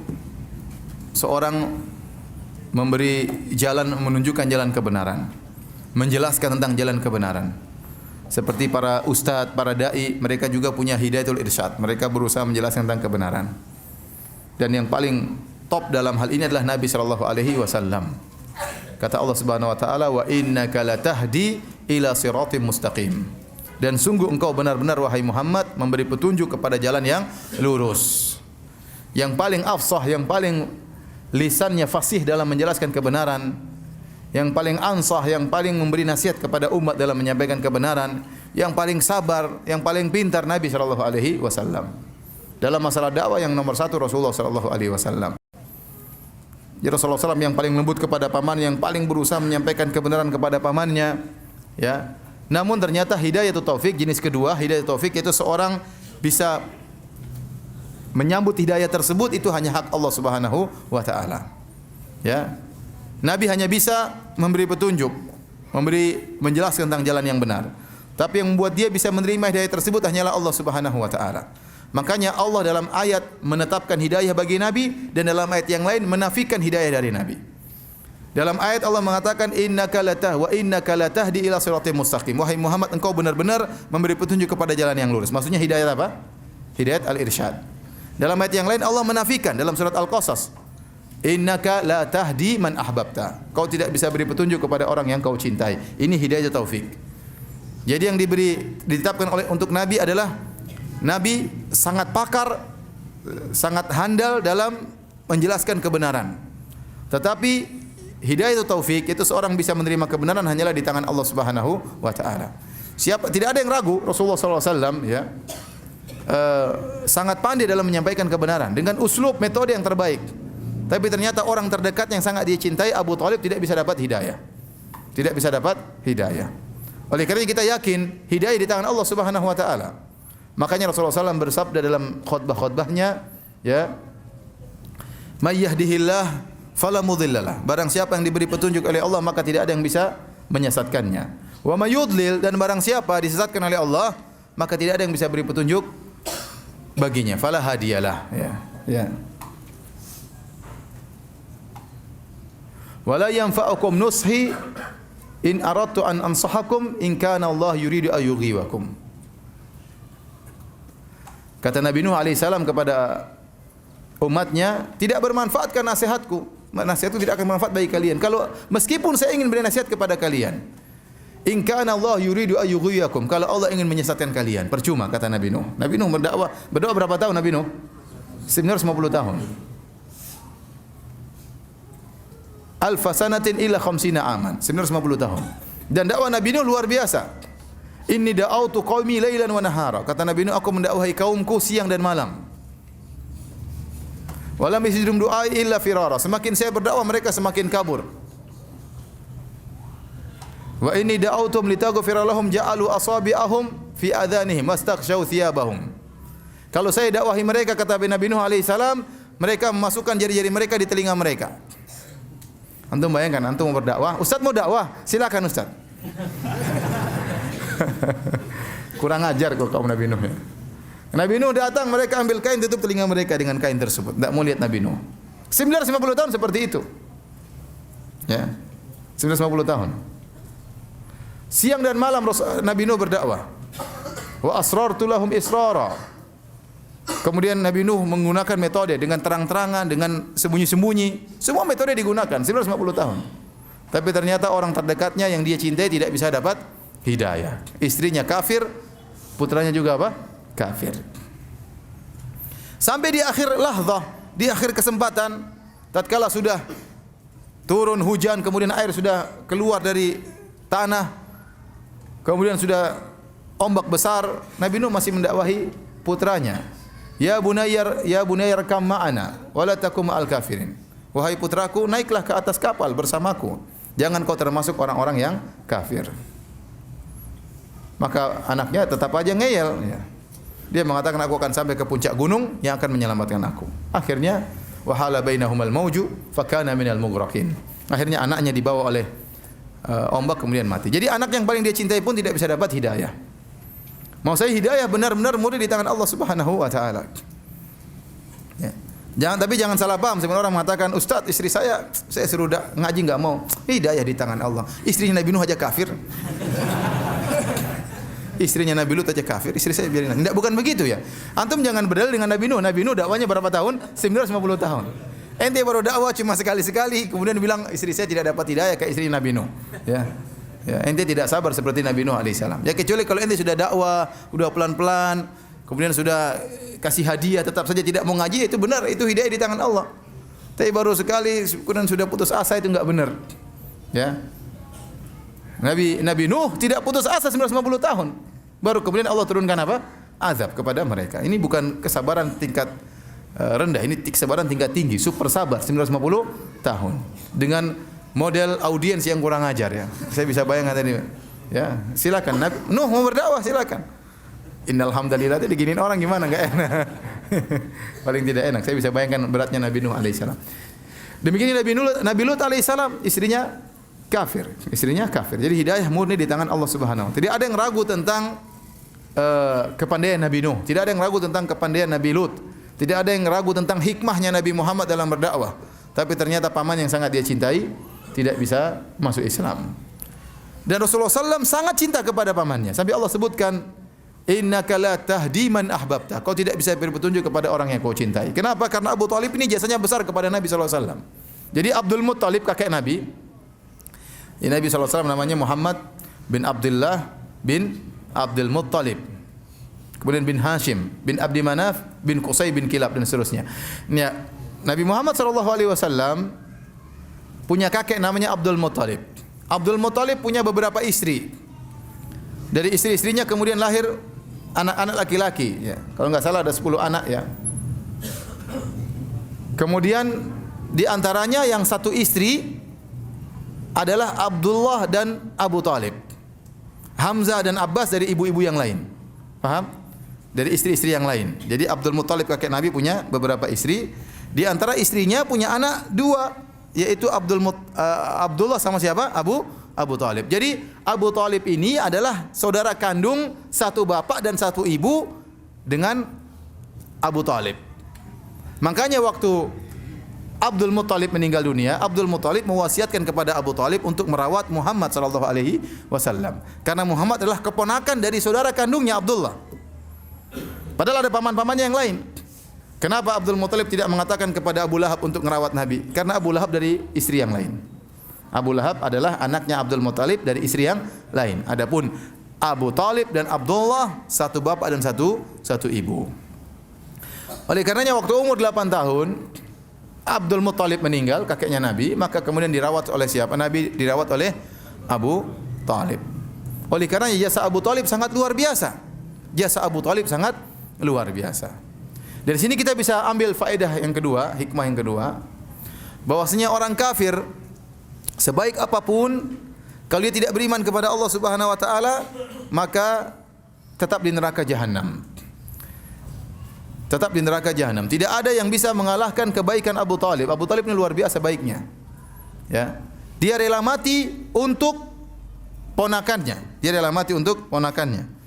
S1: seorang memberi jalan, menunjukkan jalan kebenaran, menjelaskan tentang jalan kebenaran. Seperti para ustadz, para dai, mereka juga punya hidayatul irsyad. Mereka berusaha menjelaskan tentang kebenaran. Dan yang paling top dalam hal ini adalah Nabi sallallahu alaihi wasallam. Kata Allah Subhanahu wa taala, "Wa innaka latahdi ila siratim mustaqim." Dan sungguh engkau benar-benar wahai Muhammad memberi petunjuk kepada jalan yang lurus. Yang paling afsah, yang paling lisannya fasih dalam menjelaskan kebenaran, yang paling ansah, yang paling memberi nasihat kepada umat dalam menyampaikan kebenaran, yang paling sabar, yang paling pintar Nabi sallallahu alaihi wasallam. Dalam masalah dakwah yang nomor satu Rasulullah sallallahu alaihi wasallam. Ya Rasulullah SAW yang paling lembut kepada pamannya, yang paling berusaha menyampaikan kebenaran kepada pamannya, ya. Namun ternyata hidayah taufik jenis kedua, hidayah taufik itu seorang bisa menyambut hidayah tersebut, itu hanya hak Allah Subhanahu wa taala. Ya. Nabi hanya bisa memberi petunjuk, menjelaskan tentang jalan yang benar. Tapi yang membuat dia bisa menerima hidayah tersebut hanyalah Allah Subhanahu wa taala. Makanya Allah dalam ayat menetapkan hidayah bagi Nabi, dan dalam ayat yang lain menafikan hidayah dari Nabi. Dalam ayat Allah mengatakan innaka latahdi ila siratal mustaqim. Wahai Muhammad, engkau benar-benar memberi petunjuk kepada jalan yang lurus. Maksudnya hidayah apa? Hidayah al-irsyad. Dalam ayat yang lain Allah menafikan dalam surat Al-Qasas. Innaka la tahdi man ahbabta. Kau tidak bisa beri petunjuk kepada orang yang kau cintai. Ini hidayah taufik. Jadi yang ditetapkan untuk Nabi adalah Nabi sangat pakar, sangat handal dalam menjelaskan kebenaran. Tetapi hidayah taufik itu seorang bisa menerima kebenaran hanyalah di tangan Allah Subhanahu wa taala. Tidak ada yang ragu, Rasulullah SAW ya, sangat pandai dalam menyampaikan kebenaran dengan uslub metode yang terbaik. Tapi ternyata orang terdekat yang sangat dia cintai, Abu Thalib, tidak bisa dapat hidayah. Tidak bisa dapat hidayah. Oleh karena kita yakin hidayah di tangan Allah Subhanahu wa taala. Makanya Rasulullah SAW bersabda dalam khutbah-khutbahnya, ya, "May yahdihillah fala mudhillalah." Barang siapa yang diberi petunjuk oleh Allah, maka tidak ada yang bisa menyesatkannya. Wa may yudlil, dan barang siapa disesatkan oleh Allah, maka tidak ada yang bisa beri petunjuk baginya. Fala hadiyalah, ya. Ya. Wala yanfa'ukum nushi in aradtu an ansahakum in kana Allah yuridu an yughiwakum. Kata Nabi Nuh alaihissalam kepada umatnya, tidak bermanfaatkan nasihatku. Nasihatku tidak akan bermanfaat bagi kalian. Kalau meskipun saya ingin beri nasihat kepada kalian, in kana Allah yuridu an yughiwakum. Kalau Allah ingin menyesatkan kalian, percuma, kata Nabi Nuh. Nabi Nuh berdakwah berapa tahun Nabi Nuh? 950 tahun. Alfa sanatin illa khamsina aman, 950 tahun. Dan dakwah Nabi Nuh luar biasa. Inni da'autu qaumi lailan wa nahara. Kata Nabi Nuh, aku mendakwahi kaumku siang dan malam. Walam yazidum du'ai illa firara. Semakin saya berdakwah, mereka semakin kabur. Wa inni da'autum litaghfira lahum ja'alu asabi'ahum fi adhanihim wastaghshaw thiyabahum. Kalau saya dakwahi mereka, kata Nabi Nuh alaihi salam, mereka memasukkan jari-jari mereka di telinga mereka. Antum bayangkan, antum mau berdakwah, Ustaz mau dakwah, silakan Ustaz. Kurang ajar kok kaum Nabi Nuh ya. Nabi Nuh datang, mereka ambil kain, tutup telinga mereka dengan kain tersebut. Tidak mau lihat Nabi Nuh. 950 tahun seperti itu. Ya. 950 tahun. Siang dan malam Nabi Nuh berdakwah. Wa asrartu lahum israra. Kemudian Nabi Nuh menggunakan metode dengan terang-terangan, dengan sembunyi-sembunyi. Semua metode digunakan 950 tahun. Tapi ternyata orang terdekatnya yang dia cintai tidak bisa dapat hidayah. Istrinya kafir, putranya juga apa? Kafir. Sampai di akhir lahzah, di akhir kesempatan, tatkala sudah turun hujan, kemudian air sudah keluar dari tanah, kemudian sudah ombak besar, Nabi Nuh masih mendakwahi putranya. Ya bunayyar kam ma'ana wa la takum ma'al kafirin. Wahai putraku, naiklah ke atas kapal bersamaku. Jangan kau termasuk orang-orang yang kafir. Maka anaknya tetap aja ngeyel. Ya. Dia mengatakan, aku akan sampai ke puncak gunung yang akan menyelamatkan aku. Akhirnya, wahala bainahumal mauju fakana minal mughraqin. Akhirnya anaknya dibawa oleh ombak kemudian mati. Jadi anak yang paling dia cintai pun tidak bisa dapat hidayah. Mau saya hidayah benar-benar murni di tangan Allah Subhanahu wa taala. Ya. Jangan salah paham. Sebenarnya orang mengatakan, Ustaz, istri saya suruh ngaji enggak mau. Hidayah di tangan Allah. Istrinya Nabi Nuh aja kafir. Istrinya Nabi Lut aja kafir, istri saya biarin. Tidak, bukan begitu ya. Antum jangan berdalil dengan Nabi Nuh. Nabi Nuh dakwanya berapa tahun? 950 tahun. Ente baru dakwah cuma sekali-sekali, kemudian bilang istri saya tidak dapat hidayah kayak istri Nabi Nuh. Ya. Ya, ente tidak sabar seperti Nabi Nuh alaihissalam. Ya kecuali kalau ente sudah dakwah, udah pelan-pelan, kemudian sudah kasih hadiah, tetap saja tidak mau ngaji, itu benar, itu hidayah di tangan Allah. Tapi baru sekali, kemudian sudah putus asa, itu enggak benar. Ya. Nabi Nuh tidak putus asa 950 tahun. Baru kemudian Allah turunkan apa? Azab kepada mereka. Ini bukan kesabaran tingkat rendah. Ini kesabaran tingkat tinggi, super sabar 950 tahun. Dengan model audiens yang kurang ajar ya. Saya bisa bayangkan tadi. Ya, silakan Nabi Nuh mau berdakwah silakan. Innal hamdalillah itu diginiin orang gimana enggak enak. Paling tidak enak. Saya bisa bayangkan beratnya Nabi Nuh alaihissalam. Demikian Nabi Lut alaihissalam, istrinya kafir. Jadi hidayah murni di tangan Allah Subhanahu wa taala. Tidak ada yang ragu tentang kepandaian Nabi Nuh, tidak ada yang ragu tentang kepandaian Nabi Lut. Tidak ada yang ragu tentang hikmahnya Nabi Muhammad dalam berdakwah. Tapi ternyata paman yang sangat dia cintai tidak bisa masuk Islam. Dan Rasulullah SAW sangat cinta kepada pamannya. Sampai Allah sebutkan, innaka la tahdi man ahbabta. Kau tidak bisa beri petunjuk kepada orang yang kau cintai. Kenapa? Karena Abu Thalib ini jasanya besar kepada Nabi SAW. Jadi Abdul Muttalib kakek Nabi. Ya, Nabi SAW namanya Muhammad bin Abdullah bin Abdul Muttalib. Kemudian bin Hashim, bin Abdi Manaf, bin Qusay, bin Kilab dan seterusnya. Ya, Nabi Muhammad SAW punya kakek namanya Abdul Muttalib. Abdul Muttalib punya beberapa istri. Dari istri-istrinya kemudian lahir anak-anak laki-laki. Ya. Kalau nggak salah ada 10 anak ya. Kemudian di antaranya yang satu istri adalah Abdullah dan Abu Talib. Hamzah dan Abbas dari ibu-ibu yang lain. Paham? Dari istri-istri yang lain. Jadi Abdul Muttalib kakek Nabi punya beberapa istri. Di antara istrinya punya anak 2, yaitu Abdullah sama siapa? Abu Talib. Jadi Abu Talib ini adalah saudara kandung satu bapak dan satu ibu dengan Abu Talib. Makanya waktu Abdul Muttalib meninggal dunia, Abdul Muttalib mewasiatkan kepada Abu Talib untuk merawat Muhammad sallallahu alaihi wasallam. Karena Muhammad adalah keponakan dari saudara kandungnya Abdullah. Padahal ada paman-pamannya yang lain. Kenapa Abdul Muttalib tidak mengatakan kepada Abu Lahab untuk merawat Nabi? Karena Abu Lahab dari istri yang lain. Abu Lahab adalah anaknya Abdul Muttalib dari istri yang lain. Adapun Abu Talib dan Abdullah satu bapak dan satu ibu. Oleh karenanya waktu umur 8 tahun Abdul Muttalib meninggal, kakeknya Nabi, maka kemudian dirawat oleh siapa? Nabi dirawat oleh Abu Talib. Oleh karenanya jasa Abu Talib sangat luar biasa. Jasa Abu Talib sangat luar biasa. Dari sini kita bisa ambil faedah yang kedua, hikmah yang kedua, bahwasanya orang kafir sebaik apapun kalau dia tidak beriman kepada Allah Subhanahu wa taala, maka tetap di neraka jahanam. Tetap di neraka jahanam. Tidak ada yang bisa mengalahkan kebaikan Abu Talib. Abu Talib ini luar biasa baiknya. Ya. Dia rela mati untuk ponakannya. Dia rela mati untuk ponakannya.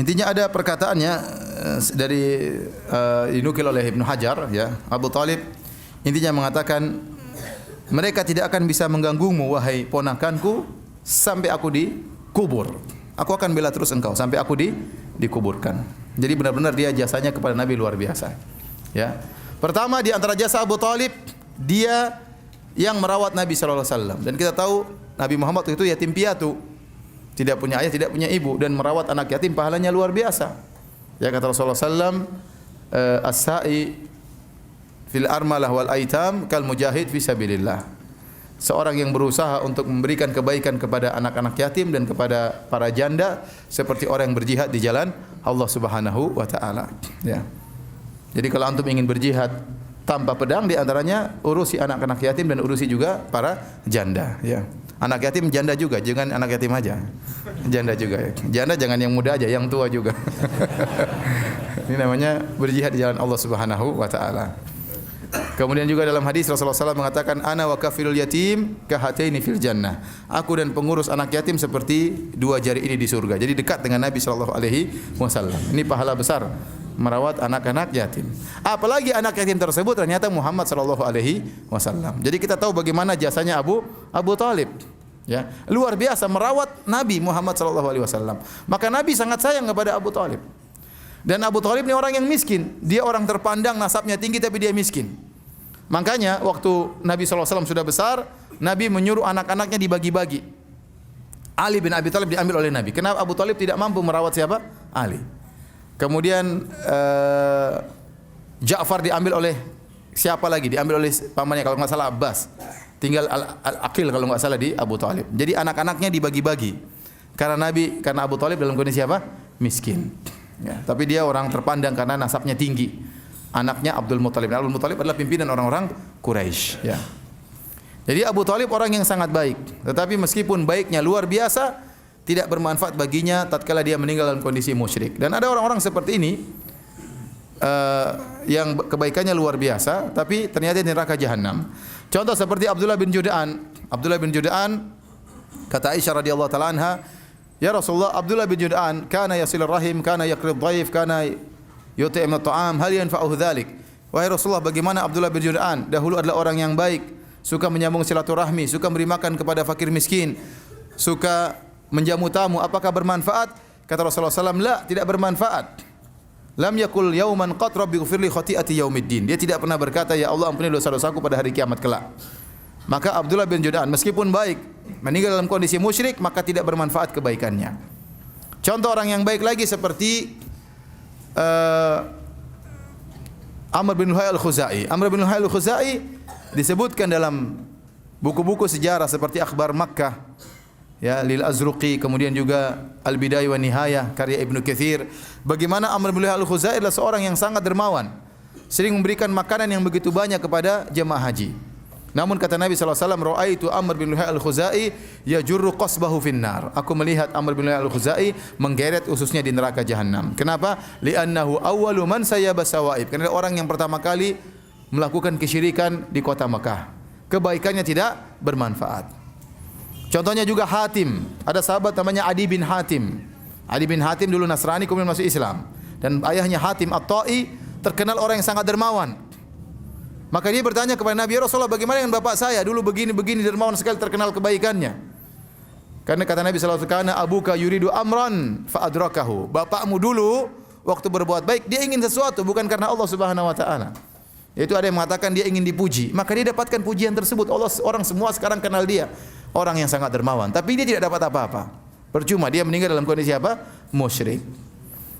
S1: Intinya ada perkataannya dari dinukil oleh Ibnu Hajar ya. Abu Talib intinya mengatakan mereka tidak akan bisa mengganggumu wahai ponakanku sampai aku dikubur. Aku akan bela terus engkau sampai aku dikuburkan. Jadi benar-benar dia jasanya kepada Nabi luar biasa. Ya. Pertama di antara jasa Abu Talib, dia yang merawat Nabi sallallahu alaihi wasallam. Dan kita tahu Nabi Muhammad itu yatim piatu. Tidak punya ayah, tidak punya ibu, dan merawat anak yatim pahalanya luar biasa. Ya kata Rasulullah sallam, as-sa'i fil armalah wal aitam kal mujahid fi sabilillah. Seorang yang berusaha untuk memberikan kebaikan kepada anak-anak yatim dan kepada para janda seperti orang yang berjihad di jalan Allah Subhanahu wa taala. Ya. Jadi kalau antum ingin berjihad tanpa pedang, di antaranya urusi anak-anak yatim dan urusi juga para janda, ya. Anak yatim janda juga, jangan anak yatim aja. Janda juga ya. Janda jangan yang muda aja, yang tua juga. Ini namanya berjihad di jalan Allah Subhanahu wa taala. Kemudian juga dalam hadis Rasulullah SAW mengatakan ana wa kafilul yatim kahataini fil jannah. Aku dan pengurus anak yatim seperti dua jari ini di surga. Jadi dekat dengan Nabi sallallahu alaihi wasallam. Ini pahala besar merawat anak-anak yatim. Apalagi anak yatim tersebut ternyata Muhammad sallallahu alaihi wasallam. Jadi kita tahu bagaimana jasanya Abu Talib. Ya, luar biasa merawat Nabi Muhammad sallallahu alaihi wasallam. Maka Nabi sangat sayang kepada Abu Talib. Dan Abu Talib ini orang yang miskin. Dia orang terpandang nasabnya tinggi tapi dia miskin. Makanya waktu Nabi SAW sudah besar, Nabi menyuruh anak-anaknya dibagi-bagi. Ali bin Abi Thalib diambil oleh Nabi. Kenapa Abu Thalib tidak mampu merawat siapa? Ali. Kemudian Ja'far diambil oleh siapa lagi? Diambil oleh pamannya kalau nggak salah Abbas. Tinggal Aqil kalau nggak salah di Abu Thalib. Jadi anak-anaknya dibagi-bagi. Karena Abu Thalib dalam kondisi apa? Miskin. Ya, tapi dia orang terpandang karena nasabnya tinggi. Anaknya Abdul Muthalib. Abdul Muthalib adalah pimpinan orang-orang Quraisy. Ya. Jadi Abu Thalib orang yang sangat baik. Tetapi meskipun baiknya luar biasa, tidak bermanfaat baginya tatkala dia meninggal dalam kondisi musyrik. Dan ada orang-orang seperti ini yang kebaikannya luar biasa, tapi ternyata di neraka jahanam. Contoh seperti Abdullah bin Jud'an. Abdullah bin Jud'an, kata Aisyah radhiyallahu taala anha, ya Rasulullah, Abdullah bin Jud'an kana yasilur rahim, kana yaqrid dhaif, kana yut'im at-ta'am, hal yanfa'uhu dzalik? Wahai Rasulullah, bagaimana Abdullah bin Jud'an? Dahulu adalah orang yang baik, suka menyambung silaturahmi, suka memberi makan kepada fakir miskin, suka menjamu tamu. Apakah bermanfaat? Kata Rasulullah SAW, la, tidak bermanfaat. Lam yakul yauman qat rabbi ighfirli khati'ati yaumiddin. Dia tidak pernah berkata, ya Allah ampuni dosa-dosaku pada hari kiamat kelak. Maka Abdullah bin Jud'an meskipun baik, meninggal dalam kondisi musyrik, maka tidak bermanfaat kebaikannya. Contoh orang yang baik lagi seperti Amr bin Luhai al-Khuzai. Amr bin Luhai al-Khuzai disebutkan dalam buku-buku sejarah seperti Akhbar Makkah, ya, Lil Azruqi, kemudian juga Al-Bidayah wa Nihayah karya Ibnu Katsir. Bagaimana Amr bin Luhai al-Khuzai adalah seorang yang sangat dermawan, sering memberikan makanan yang begitu banyak kepada jemaah haji. Namun kata Nabi SAW, ra'aitu Amr bin Luhai al-Khuzai yajurru qasbahu finnar. Aku melihat Amr bin Luhai al-Khuzai menggeret ususnya di neraka jahanam. Kenapa? Li'annahu awwalu man sayyaba sawaib. Karena orang yang pertama kali melakukan kesyirikan di kota Makkah. Kebaikannya tidak bermanfaat. Contohnya juga Hatim. Ada sahabat namanya Adi bin Hatim. Adi bin Hatim dulu Nasrani kemudian masuk Islam. Dan ayahnya Hatim At-Ta'i terkenal orang yang sangat dermawan. Maka dia bertanya kepada Nabi, ya Rasulullah, bagaimana dengan bapak saya? Dulu begini dermawan sekali, terkenal kebaikannya. Karena kata Nabi SAW, kana abuka yuridu amran fa'adrakahu. Bapakmu dulu waktu berbuat baik, dia ingin sesuatu bukan karena Allah Subhanahu wa taala. Yaitu ada yang mengatakan dia ingin dipuji, maka dia dapatkan pujian tersebut. Orang semua sekarang kenal dia, orang yang sangat dermawan, tapi dia tidak dapat apa-apa. Percuma dia meninggal dalam kondisi apa? Musyrik.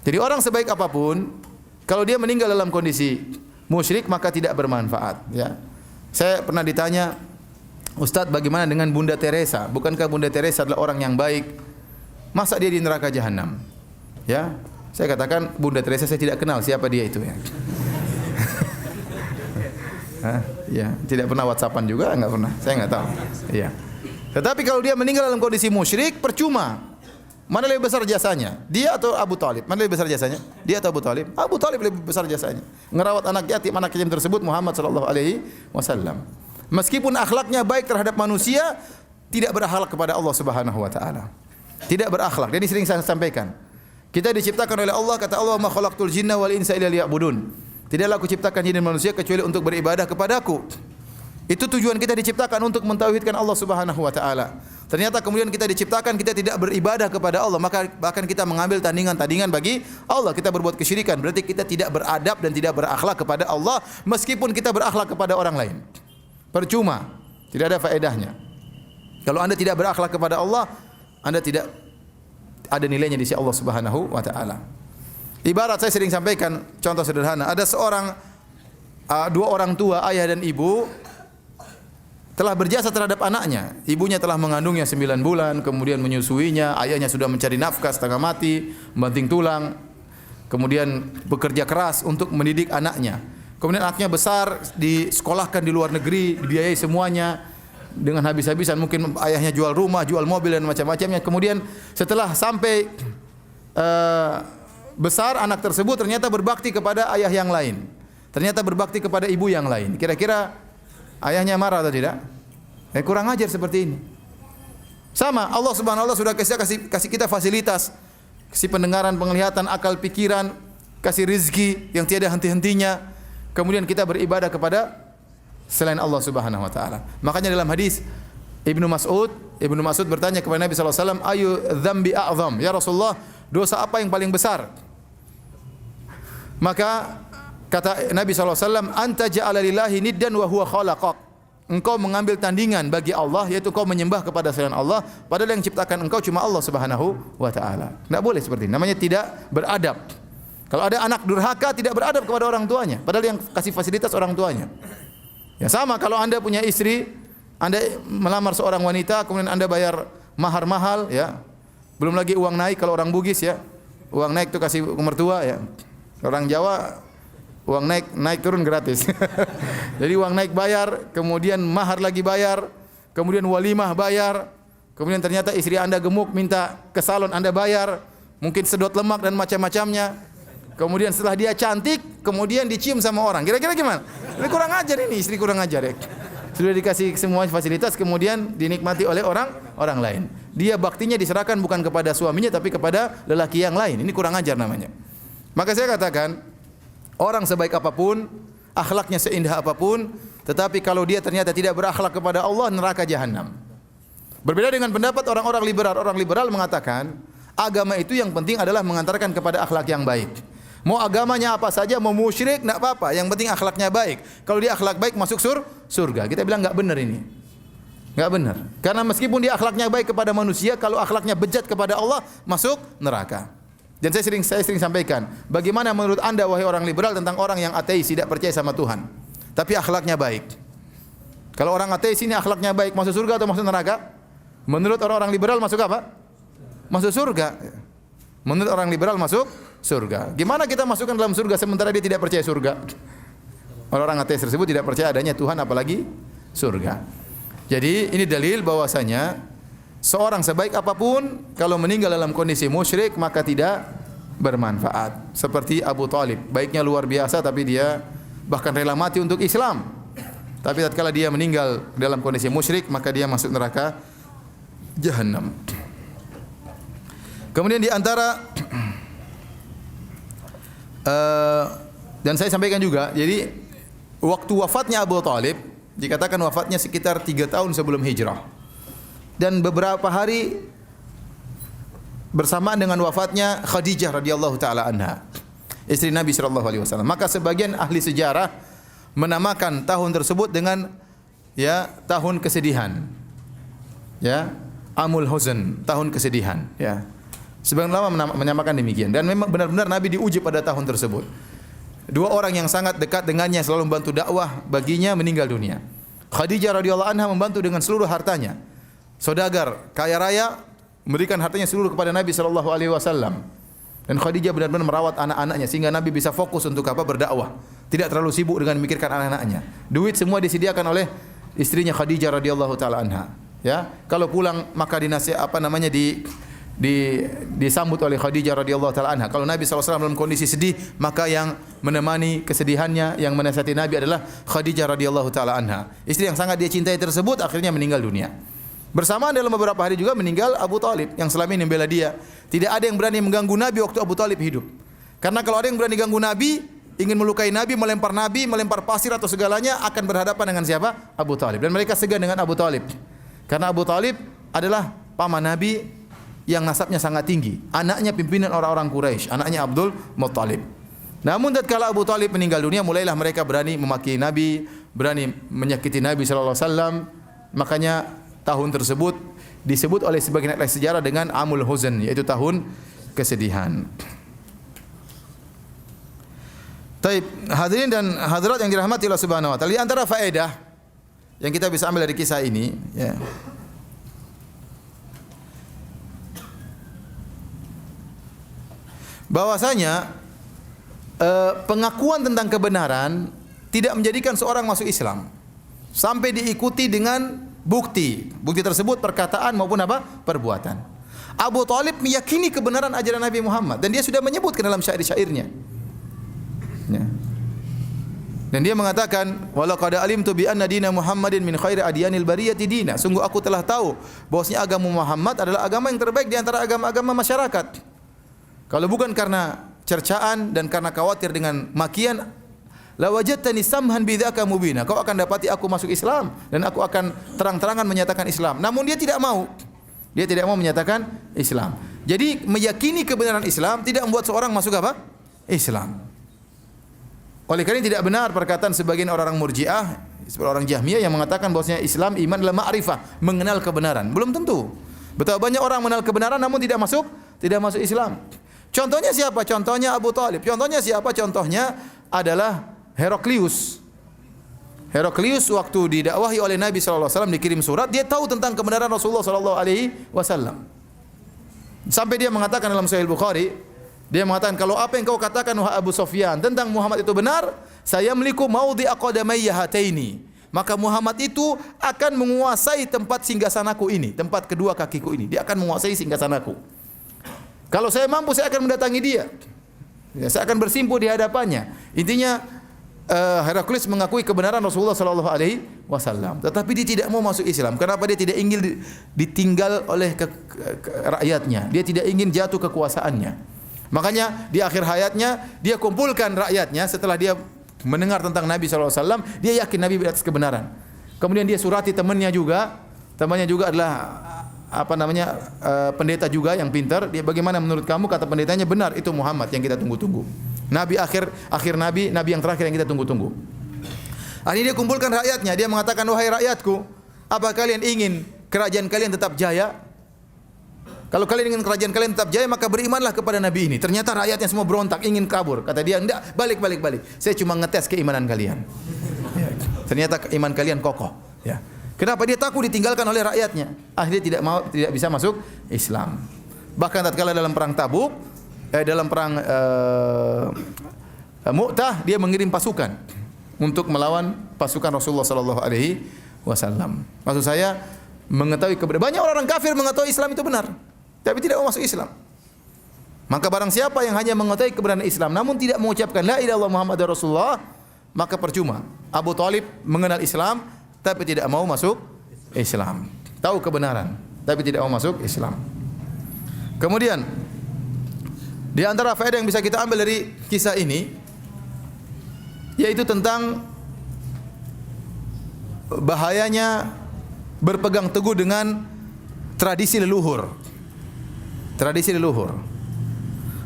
S1: Jadi orang sebaik apapun, kalau dia meninggal dalam kondisi musyrik maka tidak bermanfaat, ya. Saya pernah ditanya, Ustadz, bagaimana dengan Bunda Teresa? Bukankah Bunda Teresa adalah orang yang baik? Masa dia di neraka jahanam? Ya. Saya katakan, Bunda Teresa saya tidak kenal siapa dia itu, ya. Ya, tidak pernah WhatsAppan juga, enggak pernah. Saya enggak tahu. Ya. Tetapi kalau dia meninggal dalam kondisi musyrik, percuma. Mana lebih besar jasanya? Dia atau Abu Thalib? Mana lebih besar jasanya? Dia atau Abu Thalib? Abu Thalib lebih besar jasanya. Ngerawat anak yatim tersebut Muhammad sallallahu alaihi wasallam. Meskipun akhlaknya baik terhadap manusia, tidak berakhlak kepada Allah Subhanahu wa taala. Tidak berakhlak. Jadi sering saya sampaikan. Kita diciptakan oleh Allah, kata Allah, "Ma khalaqtul jinna wal insa illa liya'budun." Tidaklah aku ciptakan jin dan manusia kecuali untuk beribadah kepadaku. Itu tujuan kita diciptakan, untuk mentauhidkan Allah Subhanahu wa taala. Ternyata kemudian kita diciptakan, kita tidak beribadah kepada Allah, maka bahkan kita mengambil tandingan-tandingan bagi Allah. Kita berbuat kesyirikan, berarti kita tidak beradab dan tidak berakhlak kepada Allah, meskipun kita berakhlak kepada orang lain. Percuma, tidak ada faedahnya. Kalau Anda tidak berakhlak kepada Allah, Anda tidak ada nilainya di sisi Allah Subhanahu wa taala. Ibarat saya sering sampaikan contoh sederhana, ada dua orang tua, ayah dan ibu, telah berjasa terhadap anaknya. Ibunya telah mengandungnya 9 bulan, kemudian menyusuinya, ayahnya sudah mencari nafkah setengah mati, membanting tulang, kemudian bekerja keras untuk mendidik anaknya. Kemudian anaknya besar, disekolahkan di luar negeri, dibiayai semuanya dengan habis-habisan, mungkin ayahnya jual rumah, jual mobil dan macam-macamnya. Kemudian setelah sampai besar, anak tersebut ternyata berbakti kepada ayah yang lain. Ternyata berbakti kepada ibu yang lain. Kira-kira ayahnya marah atau tidak? Kurang ajar seperti ini. Sama, Allah Subhanahu wa taala sudah kasih kita fasilitas, kasih pendengaran, penglihatan, akal, pikiran, kasih rizki yang tiada henti-hentinya. Kemudian kita beribadah kepada selain Allah Subhanahu wa taala. Makanya dalam hadis Ibnu Mas'ud bertanya kepada Nabi sallallahu alaihi wasallam, "Ayu dzambi a'zam?" Ya Rasulullah, dosa apa yang paling besar? Maka Kata Nabi SAW, anta ja'ala lillahi niddan wa huwa khalaqak. Engkau mengambil tandingan bagi Allah, yaitu kau menyembah kepada selain Allah, padahal yang ciptakan engkau cuma Allah Subhanahu wa taala. Enggak boleh seperti ini. Namanya tidak beradab. Kalau ada anak durhaka tidak beradab kepada orang tuanya, padahal yang kasih fasilitas orang tuanya. Ya sama kalau Anda punya istri, Anda melamar seorang wanita, kemudian Anda bayar mahar mahal, ya. Belum lagi uang naik kalau orang Bugis, ya. Uang naik itu kasih ke mertua, ya. Orang Jawa uang naik turun gratis. Jadi uang naik bayar, kemudian mahar lagi bayar, kemudian walimah bayar, kemudian ternyata istri Anda gemuk minta ke salon Anda bayar, mungkin sedot lemak dan macam-macamnya. Kemudian setelah dia cantik, kemudian dicium sama orang. Kira-kira gimana? Ini kurang ajar ini, istri kurang ajar ya. Sudah dikasih semua fasilitas, kemudian dinikmati oleh orang lain. Dia baktinya diserahkan bukan kepada suaminya tapi kepada lelaki yang lain. Ini kurang ajar namanya. Maka saya katakan, orang sebaik apapun, akhlaknya seindah apapun, tetapi kalau dia ternyata tidak berakhlak kepada Allah, neraka jahanam. Berbeda dengan pendapat orang-orang liberal. Orang liberal mengatakan, agama itu yang penting adalah mengantarkan kepada akhlak yang baik. Mau agamanya apa saja, mau musyrik, enggak apa-apa. Yang penting akhlaknya baik. Kalau dia akhlak baik masuk surga. Kita bilang enggak benar ini. Enggak benar. Karena meskipun dia akhlaknya baik kepada manusia, kalau akhlaknya bejat kepada Allah, masuk neraka. Dan saya sering sampaikan, bagaimana menurut Anda wahai orang liberal tentang orang yang ateis, tidak percaya sama Tuhan, tapi akhlaknya baik? Kalau orang ateis ini akhlaknya baik, masuk surga atau masuk neraka? Menurut orang-orang liberal masuk apa? Masuk surga. Menurut orang liberal masuk surga. Gimana kita masukkan dalam surga sementara dia tidak percaya surga? Orang ateis tersebut tidak percaya adanya Tuhan apalagi surga. Jadi ini dalil bahwasanya seorang sebaik apapun kalau meninggal dalam kondisi musyrik maka tidak bermanfaat. Seperti Abu Talib, baiknya luar biasa tapi dia bahkan rela mati untuk Islam. Tapi tatkala dia meninggal dalam kondisi musyrik maka dia masuk neraka jahanam. Kemudian di antara dan saya sampaikan juga, jadi waktu wafatnya Abu Talib dikatakan wafatnya sekitar 3 tahun sebelum hijrah. Dan beberapa hari bersamaan dengan wafatnya Khadijah radhiyallahu taala anha, istri Nabi sallallahu alaihi wasallam. Maka sebagian ahli sejarah menamakan tahun tersebut dengan tahun kesedihan. Ya, Amul Huzn, tahun kesedihan, ya. Sebagian ulama menyamakan demikian, dan memang benar-benar Nabi diuji pada tahun tersebut. 2 orang yang sangat dekat dengannya selalu membantu dakwah baginya meninggal dunia. Khadijah radhiyallahu anha membantu dengan seluruh hartanya. Saudagar, kaya raya, memberikan hartanya seluruh kepada Nabi sallallahu alaihi wasallam. Dan Khadijah benar-benar merawat anak-anaknya sehingga Nabi bisa fokus untuk berdakwah. Tidak terlalu sibuk dengan memikirkan anak-anaknya. Duit semua disediakan oleh istrinya Khadijah radhiyallahu taala anha. Ya, kalau pulang maka disambut oleh Khadijah radhiyallahu taala anha. Kalau Nabi SAW dalam kondisi sedih, maka yang menemani kesedihannya, yang menasihati Nabi adalah Khadijah radhiyallahu taala anha. Istri yang sangat dia cintai tersebut akhirnya meninggal dunia. Bersamaan dalam beberapa hari juga meninggal Abu Talib yang selama ini membela dia. Tidak ada yang berani mengganggu Nabi waktu Abu Talib hidup. Karena kalau ada yang berani ganggu Nabi, ingin melukai Nabi, melempar pasir atau segalanya, akan berhadapan dengan siapa? Abu Talib. Dan mereka segan dengan Abu Talib. Karena Abu Talib adalah paman Nabi yang nasabnya sangat tinggi. Anaknya pimpinan orang-orang Quraisy, anaknya Abdul Muttalib. Namun tatkala Abu Talib meninggal dunia, mulailah mereka berani memaki Nabi, berani menyakiti Nabi sallallahu alaihi wasallam. Makanya tahun tersebut disebut oleh sebagian ahli sejarah dengan Amul Huzn, yaitu tahun kesedihan. Taib, hadirin dan hadirat yang dirahmati Allah Subhanahu wa taala, di antara faedah yang kita bisa ambil dari kisah ini, ya. Bahwasanya pengakuan tentang kebenaran tidak menjadikan seorang masuk Islam sampai diikuti dengan bukti tersebut perkataan maupun perbuatan. Abu Talib meyakini kebenaran ajaran Nabi Muhammad dan dia sudah menyebutkan dalam syair-syairnya, ya. Dan dia mengatakan, walaqad alimtu bi anna dina Muhammadin min khairi adyanil bariyati dina. Sungguh aku telah tahu bahwasanya agama Muhammad adalah agama yang terbaik di antara agama-agama masyarakat. Kalau bukan karena cercaan dan karena khawatir dengan makian, la wajadtani samhan bidzaka mubina. Kau akan dapati aku masuk Islam dan aku akan terang-terangan menyatakan Islam. Namun dia tidak mau. Dia tidak mau menyatakan Islam. Jadi meyakini kebenaran Islam tidak membuat seorang masuk Islam. Oleh karena tidak benar perkataan sebagian orang Murji'ah, seperti orang Jahmiyah yang mengatakan bahwasanya Islam iman adalah ma'rifah, mengenal kebenaran. Belum tentu. Betapa banyak orang mengenal kebenaran namun tidak masuk Islam. Contohnya siapa? Contohnya Abu Thalib. Contohnya siapa? Contohnya adalah Heraklius. Heraklius waktu didakwahi oleh Nabi sallallahu alaihi wasallam, dikirim surat, dia tahu tentang kebenaran Rasulullah sallallahu alaihi wasallam. Sampai dia mengatakan dalam Sahih Bukhari, dia mengatakan, kalau apa yang kau katakan wahai Abu Sufyan tentang Muhammad itu benar, saya memiliki maudhi'a qadamayya hataini. Maka Muhammad itu akan menguasai tempat singgasanaku ini, tempat kedua kakiku ini. Dia akan menguasai singgasanaku. Kalau saya mampu, saya akan mendatangi dia. Ya, saya akan bersimpuh di hadapannya. Intinya Heraklius mengakui kebenaran Rasulullah sallallahu alaihi wasallam, tetapi dia tidak mau masuk Islam. Kenapa? Dia tidak ingin ditinggal oleh rakyatnya. Dia tidak ingin jatuh kekuasaannya. Makanya di akhir hayatnya dia kumpulkan rakyatnya setelah dia mendengar tentang Nabi sallallahu alaihi wasallam, dia yakin Nabi di atas kebenaran. Kemudian dia surati temannya juga adalah pendeta juga yang pintar. Dia, bagaimana menurut kamu? Kata pendetanya, benar, itu Muhammad yang kita tunggu-tunggu. Nabi akhir nabi yang terakhir yang kita tunggu-tunggu. Akhirnya dia kumpulkan rakyatnya, dia mengatakan, wahai rakyatku, apa kalian ingin kerajaan kalian tetap jaya? Kalau kalian ingin kerajaan kalian tetap jaya, maka berimanlah kepada Nabi ini. Ternyata rakyatnya semua berontak, ingin kabur. Kata dia, enggak, balik. Saya cuma ngetes keimanan kalian. Ya, ternyata iman kalian kokoh. Ya. Kenapa? Dia takut ditinggalkan oleh rakyatnya. Akhirnya tidak bisa masuk Islam. Bahkan tatkala dalam perang Tabuk, dalam perang Mu'tah, dia mengirim pasukan untuk melawan pasukan Rasulullah sallallahu alaihi wasallam. Maksud saya, mengetahui kebenaran. Banyak orang kafir mengetahui Islam itu benar, tapi tidak mau masuk Islam. Maka barang siapa yang hanya mengetahui kebenaran Islam namun tidak mengucapkan la ilaha illallah Muhammadur Rasulullah, maka percuma. Abu Thalib mengenal Islam tapi tidak mau masuk Islam. Tahu kebenaran tapi tidak mau masuk Islam. Kemudian di antara faedah yang bisa kita ambil dari kisah ini, yaitu tentang bahayanya berpegang teguh dengan tradisi leluhur. Tradisi leluhur.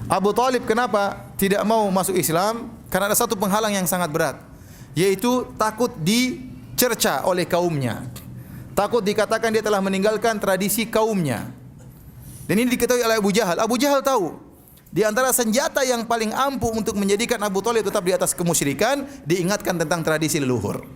S1: Abu Thalib kenapa tidak mau masuk Islam? Karena ada satu penghalang yang sangat berat, yaitu takut dicerca oleh kaumnya. Takut dikatakan dia telah meninggalkan tradisi kaumnya. Dan ini diketahui oleh Abu Jahal. Abu Jahal tahu di antara senjata yang paling ampuh untuk menjadikan Abu Thalib tetap di atas kemusyrikan, diingatkan tentang tradisi leluhur.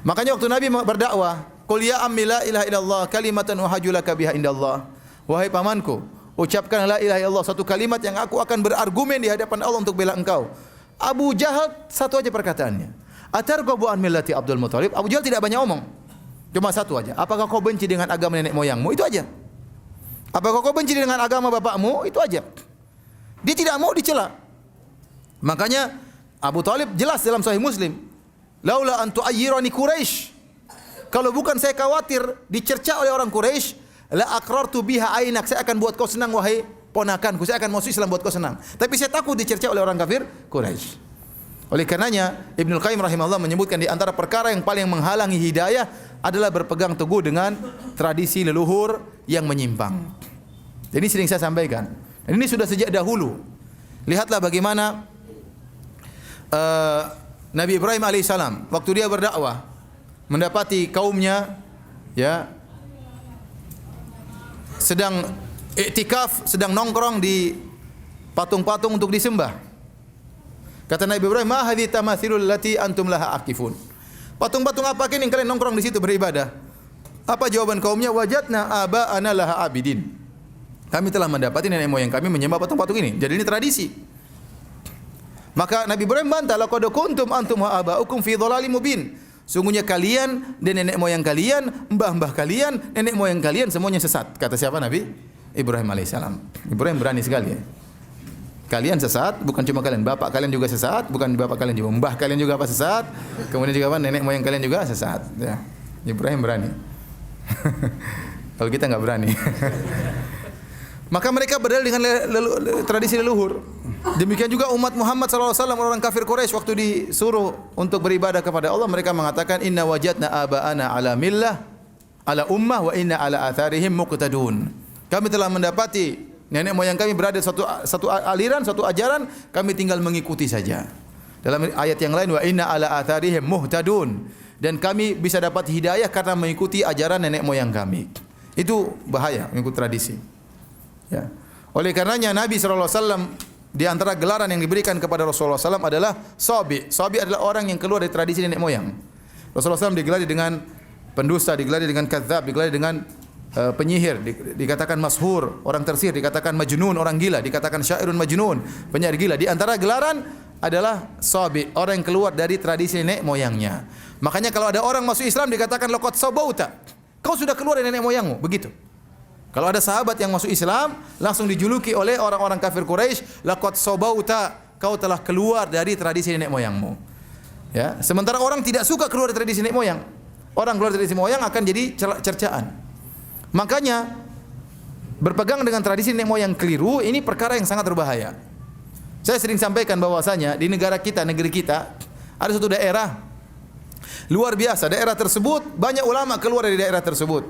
S1: Makanya waktu Nabi berdakwah, "Qul ya ammi la ilaha illallah kalimatan uhajjulaka biha indallah." Wahai pamanku, ucapkan la ilaha illallah, satu kalimat yang aku akan berargumen di hadapan Allah untuk bela engkau. Abu Jahal satu aja perkataannya. Atarghabu an millati Abdul Muthalib? Abu Jahal tidak banyak omong. Cuma satu aja. Apakah kau benci dengan agama nenek moyangmu? Itu aja. Apakah kau benci dengan agama bapakmu? Itu aja. Dia tidak mau dicela. Makanya Abu Thalib jelas dalam Sahih Muslim, laula an tu'ayyirani Quraisy. Kalau bukan saya khawatir dicerca oleh orang Quraisy, la aqrartu biha ainak, saya akan buat kau senang wahai ponakanku, saya akan masuk Islam buat kau senang. Tapi saya takut dicerca oleh orang kafir Quraisy. Oleh karenanya Ibnu Qayyim rahimahullah menyebutkan di antara perkara yang paling menghalangi hidayah adalah berpegang teguh dengan tradisi leluhur yang menyimpang. Ini sering saya sampaikan. Dan ini sudah sejak dahulu. Lihatlah bagaimana Nabi Ibrahim alaihissalam waktu dia berdakwah mendapati kaumnya ya sedang iktikaf, sedang nongkrong di patung-patung untuk disembah. Kata Nabi Ibrahim, "Ma hadhihi tamathilul lati antum laha akifun." Patung-patung apa yang kalian nongkrong di situ beribadah? Apa jawaban kaumnya? Wajadna aba'ana laha abidin. Kami telah mendapati nenek moyang kami menyembah patung-patung ini. Jadi ini tradisi. Maka Nabi Ibrahim bantah, laqad kuntum antum wa aba'ukum fi dhalalim mubin. Sungguhnya kalian dan nenek moyang kalian, mbah-mbah kalian, nenek moyang kalian semuanya sesat. Kata siapa? Nabi Ibrahim alaihissalam. Ibrahim berani sekali ya. Kalian sesat, bukan cuma kalian, bapak kalian juga sesat, bukan bapak kalian juga, mbah kalian juga apa sesat, kemudian juga apa, nenek moyang kalian juga sesat. Ya. Ibrahim berani. Kalau kita nggak berani. Maka mereka berdalil dengan tradisi leluhur. Demikian juga umat Muhammad SAW, orang kafir Quraisy waktu disuruh untuk beribadah kepada Allah, mereka mengatakan inna wajadna aba'ana ala millah ala ummah wa inna ala atharihim muqtadun. Kami telah mendapati nenek moyang kami berada satu aliran, satu ajaran, kami tinggal mengikuti saja. Dalam ayat yang lain, wa inna ala atharihim muhtadun, dan kami bisa dapat hidayah karena mengikuti ajaran nenek moyang kami. Itu bahaya mengikuti tradisi. Ya. Oleh karenanya Nabi SAW di antara gelaran yang diberikan kepada Rasulullah SAW adalah Sabi. Sabi adalah orang yang keluar dari tradisi nenek moyang. Rasulullah SAW digelari dengan pendusta, digelari dengan kadzab, digelari dengan penyihir, dikatakan mashur, orang tersihir, dikatakan majnun, orang gila, dikatakan syairun majnun, penyair gila. Di antara gelaran adalah Sabi, orang yang keluar dari tradisi nenek moyangnya. Makanya kalau ada orang masuk Islam dikatakan laqad sabauta, kau sudah keluar dari nenek moyangmu, begitu. Kalau ada sahabat yang masuk Islam langsung dijuluki oleh orang-orang kafir Quraisy, laqad sabauta, kau telah keluar dari tradisi nenek moyangmu. Ya, sementara orang tidak suka keluar dari tradisi nenek moyang. Orang keluar dari tradisi moyang akan jadi cercaan. Makanya berpegang dengan tradisi nenek moyang keliru ini perkara yang sangat berbahaya. Saya sering sampaikan bahwasanya di negara kita, negeri kita, ada suatu daerah luar biasa. Daerah tersebut banyak ulama keluar dari daerah tersebut.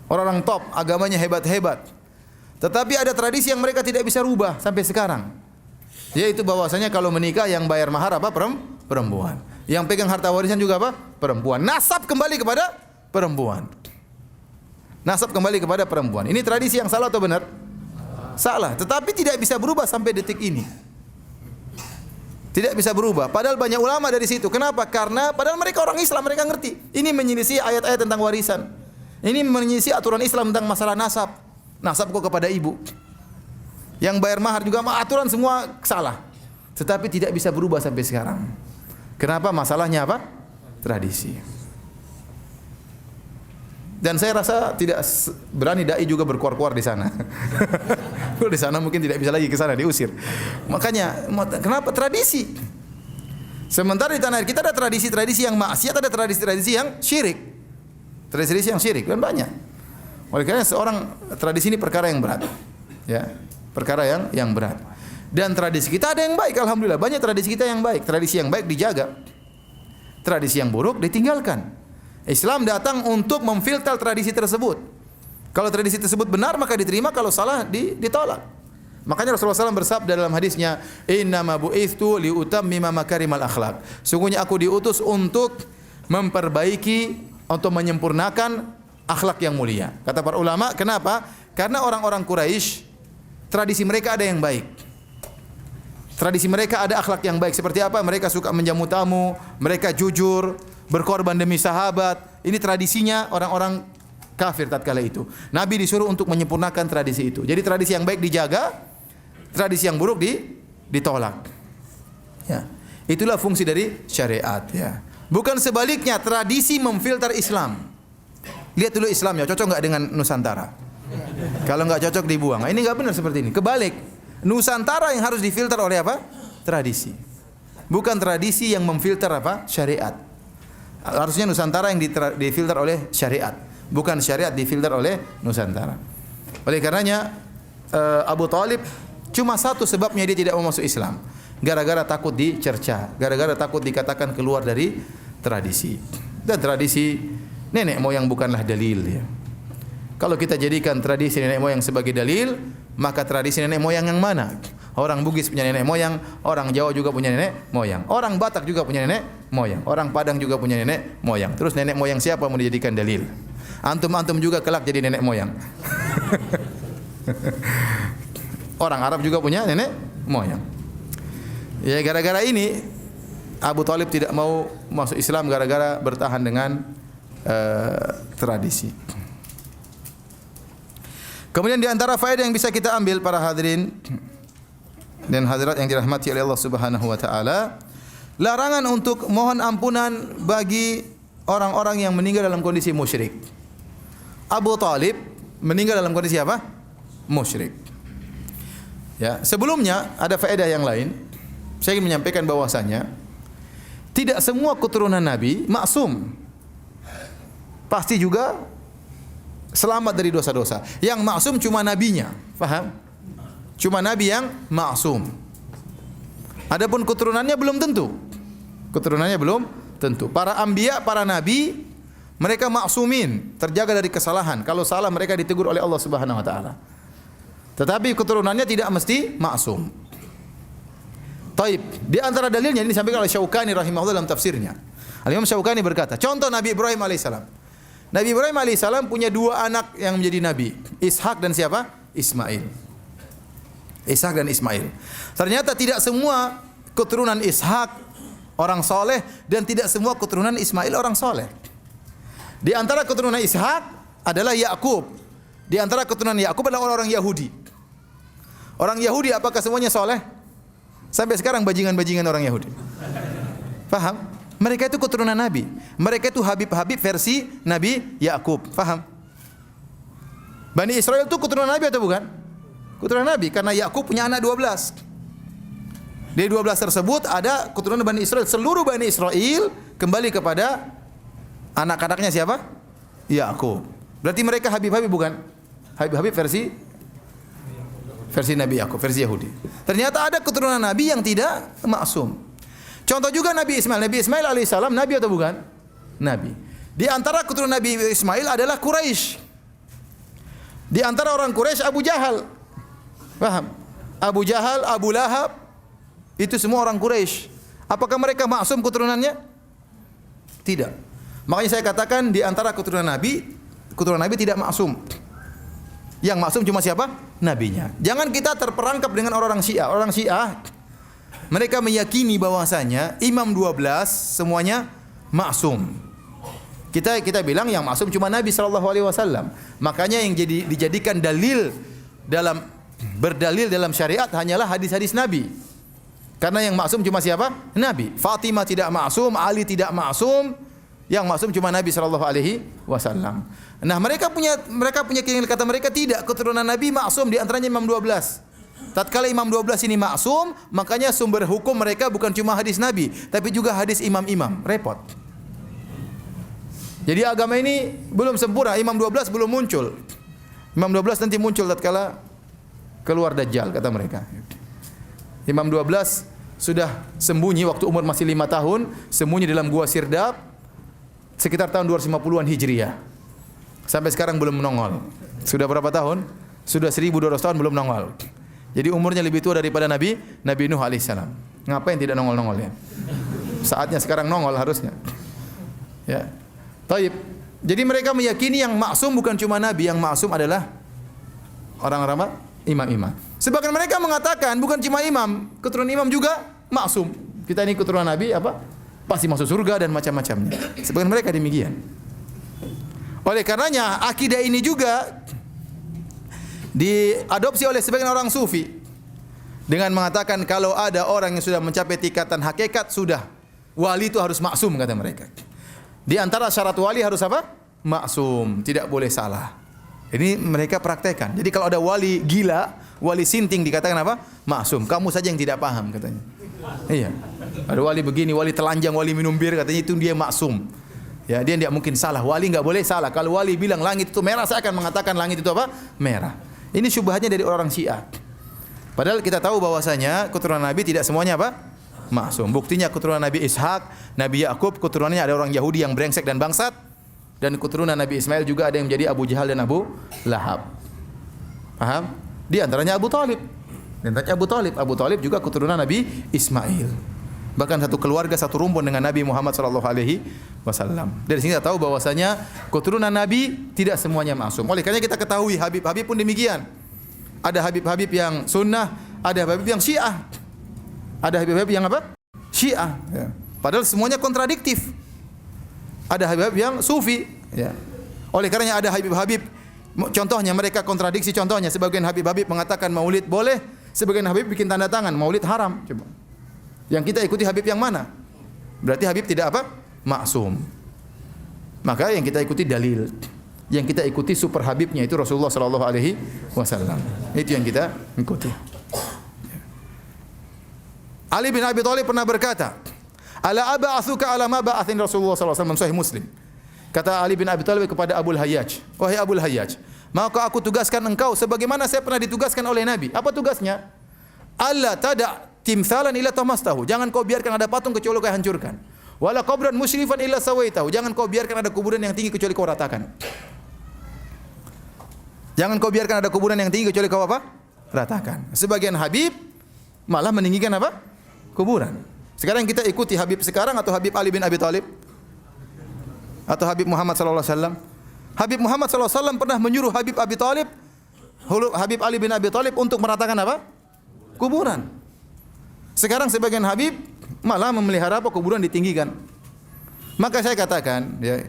S1: Orang-orang top, agamanya hebat-hebat. Tetapi ada tradisi yang mereka tidak bisa rubah sampai sekarang. Yaitu bahwasanya kalau menikah yang bayar mahar apa? Perempuan. Yang pegang harta warisan juga apa? Perempuan. Nasab kembali kepada perempuan. Nasab kembali kepada perempuan. Ini tradisi yang salah atau benar? Salah. Tetapi tidak bisa berubah sampai detik ini. Tidak bisa berubah. Padahal banyak ulama dari situ. Kenapa? Karena padahal mereka orang Islam, mereka ngerti. Ini menyelisih ayat-ayat tentang warisan. Ini menyelisih aturan Islam tentang masalah nasab. Nasab kok kepada ibu. Yang bayar mahar juga aturan semua salah. Tetapi tidak bisa berubah sampai sekarang. Kenapa? Masalahnya apa? Tradisi. Dan saya rasa tidak berani dai juga berkuar-kuar di sana. Kalau di sana mungkin tidak bisa lagi ke sana, diusir. Makanya kenapa tradisi? Sementara di tanah air kita ada tradisi-tradisi yang maksiat, ada tradisi-tradisi yang syirik. Tradisi yang syirik kan banyak. Oleh karena seorang tradisi ini perkara yang berat. Ya, perkara yang berat. Dan tradisi kita ada yang baik, alhamdulillah. Banyak tradisi kita yang baik. Tradisi yang baik dijaga. Tradisi yang buruk ditinggalkan. Islam datang untuk memfilter tradisi tersebut. Kalau tradisi tersebut benar maka diterima, kalau salah ditolak. Makanya Rasulullah SAW bersabda dalam hadisnya, "Innama bu'itsu liutammima makarimal akhlak." Sungguhnya aku diutus untuk memperbaiki, untuk menyempurnakan akhlak yang mulia. Kata para ulama, kenapa? Karena orang-orang Quraisy tradisi mereka ada yang baik. Tradisi mereka ada akhlak yang baik. Seperti apa? Mereka suka menjamu tamu, mereka jujur, berkorban demi sahabat. Ini tradisinya orang-orang kafir tatkala itu. Nabi disuruh untuk menyempurnakan tradisi itu. Jadi tradisi yang baik dijaga, tradisi yang buruk ditolak. Ya. Itulah fungsi dari syariat, ya. Bukan sebaliknya, tradisi memfilter Islam. Lihat dulu Islamnya cocok enggak dengan Nusantara. Kalau enggak cocok dibuang. Ini enggak benar seperti ini. Kebalik. Nusantara yang harus difilter oleh apa? Tradisi. Bukan tradisi yang memfilter apa? Syariat. Harusnya Nusantara yang difilter oleh syariat, bukan syariat difilter oleh Nusantara. Oleh karenanya Abu Thalib cuma satu sebabnya dia tidak mau masuk Islam, gara-gara takut dicerca, gara-gara takut dikatakan keluar dari tradisi. Dan tradisi nenek moyang bukanlah dalil, ya. Kalau kita jadikan tradisi nenek moyang sebagai dalil, maka tradisi nenek moyang yang mana? Orang Bugis punya nenek moyang, orang Jawa juga punya nenek moyang, orang Batak juga punya nenek moyang, orang Padang juga punya nenek moyang. Terus nenek moyang siapa mau dijadikan dalil? Antum juga kelak jadi nenek moyang. Orang Arab juga punya nenek moyang. Ya gara-gara ini Abu Thalib tidak mau masuk Islam gara-gara bertahan dengan tradisi. Kemudian di antara faedah yang bisa kita ambil para hadirin dan hadirat yang dirahmati oleh Allah Subhanahu wa taala, larangan untuk mohon ampunan bagi orang-orang yang meninggal dalam kondisi musyrik. Abu Thalib meninggal dalam kondisi apa? Musyrik. Ya, sebelumnya ada faedah yang lain. Saya ingin menyampaikan bahwasanya tidak semua keturunan Nabi maksum. Pasti juga selamat dari dosa-dosa. Yang maksum cuma nabinya, paham? Cuma nabi yang maksum. Adapun keturunannya belum tentu. Keturunannya belum tentu. Para anbiya, para nabi, mereka maksumin, terjaga dari kesalahan. Kalau salah mereka ditegur oleh Allah Subhanahu wa taala. Tetapi keturunannya tidak mesti maksum.
S2: Taib. Di antara dalilnya ini disampaikan oleh Syaukani rahimahullah dalam tafsirnya. Al-Imam Syaukani berkata, contoh Nabi Ibrahim alaihissalam. Nabi Ibrahim alaihissalam punya dua anak yang menjadi nabi, Ishak dan siapa? Ismail. Ishak dan Ismail. Ternyata tidak semua keturunan Ishak orang soleh dan tidak semua keturunan Ismail orang soleh. Di antara keturunan Ishak adalah Yakub. Di antara keturunan Yakub adalah orang-orang Yahudi. Orang Yahudi apakah semuanya soleh? Sampai sekarang bajingan-bajingan orang Yahudi. Faham? Mereka itu keturunan Nabi. Mereka itu Habib-Habib versi Nabi Yakub. Faham? Bani Israel itu keturunan Nabi atau bukan? Keturunan Nabi karena Yakub punya anak 12. Dari 12 tersebut ada keturunan Bani Israel. Seluruh Bani Israel kembali kepada anak-anaknya siapa? Yakub. Berarti mereka Habib-Habib bukan? Habib-Habib versi Nabi Yakub, versi Yahudi. Ternyata ada keturunan Nabi yang tidak maksum. Contoh juga Nabi Ismail. Nabi Ismail alaihissalam Nabi atau bukan? Nabi. Di antara keturunan Nabi Ismail adalah Quraisy. Di antara orang Quraisy Abu Jahal. Paham? Abu Jahal, Abu Lahab, itu semua orang Quraisy. Apakah mereka maksum keturunannya? Tidak. Makanya saya katakan di antara keturunan Nabi tidak maksum. Yang maksum cuma siapa? Nabinya. Jangan kita terperangkap dengan orang Syiah. Orang Syiah mereka meyakini bahwasanya imam 12 semuanya maksum. Kita bilang yang maksum cuma Nabi sallallahu alaihi wasallam. Makanya yang dijadikan berdalil dalam syariat hanyalah hadis-hadis Nabi. Karena yang maksum cuma siapa? Nabi. Fatimah tidak maksum, Ali tidak maksum. Yang maksum cuma Nabi sallallahu alaihi wasallam. Nah, mereka punya keyakinan, kata mereka tidak, keturunan Nabi maksum, di antaranya Imam 12. Tatkala Imam 12 ini maksum, makanya sumber hukum mereka bukan cuma hadis Nabi, tapi juga hadis imam-imam. Repot. Jadi agama ini belum sempurna, Imam 12 belum muncul. Imam 12 nanti muncul tatkala keluar Dajjal, kata mereka. Imam 12 sudah sembunyi waktu umur masih 5 tahun, sembunyi dalam gua Sirdap sekitar tahun 250-an Hijriah. Sampai sekarang belum nongol. Sudah berapa tahun? Sudah 1200 tahun belum nongol. Jadi umurnya lebih tua daripada Nabi Nuh alaihissalam. Ngapain tidak nongol-nongol ya? Saatnya sekarang nongol harusnya. Ya. Taib. Jadi mereka meyakini yang maksum bukan cuma Nabi, yang maksum adalah orang-orang imam-imam. Sebagian mereka mengatakan bukan cuma imam, keturunan imam juga maksum. Kita ini keturunan Nabi apa? Pasti masuk surga dan macam-macamnya. Sebagian mereka demikian. Oleh karenanya akidah ini juga diadopsi oleh sebagian orang sufi dengan mengatakan kalau ada orang yang sudah mencapai tingkatan hakikat, sudah wali itu harus maksum, kata mereka. Di antara syarat wali harus apa? Maksum, tidak boleh salah. Ini mereka praktekkan. Jadi kalau ada wali gila, wali sinting, dikatakan apa? Maksum. Kamu saja yang tidak paham, katanya. Iya. Ada wali begini, wali telanjang, wali minum bir, katanya itu dia maksum. Ya, dia tidak mungkin salah. Wali enggak boleh salah. Kalau wali bilang langit itu merah, saya akan mengatakan langit itu apa? Merah. Ini syubhatnya dari orang Syiah. Padahal kita tahu bahwasanya keturunan Nabi tidak semuanya apa? Maksum. Buktinya keturunan Nabi Ishak, Nabi Yakub, keturunannya ada orang Yahudi yang brengsek dan bangsat, dan keturunan Nabi Ismail juga ada yang menjadi Abu Jahal dan Abu Lahab. Paham? Di antaranya Abu Talib. Dan Abu Talib juga keturunan Nabi Ismail. Bahkan satu keluarga, satu rumpun dengan Nabi Muhammad sallallahu alaihi wasallam. Dari sini kita tahu bahwasanya keturunan Nabi tidak semuanya maksum. Oleh karena kita ketahui Habib-Habib pun demikian. Ada Habib-Habib yang sunnah, ada Habib yang Syiah. Ada Habib-Habib yang apa? Syiah. Ya. Padahal semuanya kontradiktif. Ada Habib-Habib yang Sufi. Ya. Oleh karenanya ada Habib-Habib, contohnya mereka kontradiksi. Contohnya sebagian Habib-Habib mengatakan Maulid boleh, sebagian Habib bikin tanda tangan Maulid haram. Coba. Yang kita ikuti Habib yang mana? Berarti Habib tidak apa? Maksum. Maka yang kita ikuti dalil. Yang kita ikuti super Habibnya itu Rasulullah sallallahu alaihi wasallam. Itu yang kita ikuti. Ali bin Abi Thalib pernah berkata, "Ala aba'atsuka ala ma ba'athin Rasulullah sallallahu alaihi wasallam," Sahih Muslim. Kata Ali bin Abi Thalib kepada Abul Hayyaj, "Wahai Abul Hayyaj, maka aku tugaskan engkau sebagaimana saya pernah ditugaskan oleh Nabi." Apa tugasnya? "Alla tada' timthalan illa tamastahu." Jangan kau biarkan ada patung kecuali kau hancurkan. "Wala qabran musyrifan illa sawaitahu." Jangan kau biarkan ada kuburan yang tinggi kecuali kau ratakan. Jangan kau biarkan ada kuburan yang tinggi kecuali kau apa? Ratakan. Sebagian Habib malah meninggikan apa? kuburan. Sekarang kita ikuti Habib sekarang atau Habib Ali bin Abi Thalib? Atau Habib Muhammad sallallahu alaihi wasallam? Habib Muhammad sallallahu alaihi wasallam pernah menyuruh Habib Abi Thalib, Habib Ali bin Abi Thalib untuk meratakan apa? Kuburan. Sekarang sebagian Habib malah memelihara apa? Kuburan ditinggikan. Maka saya katakan, ya,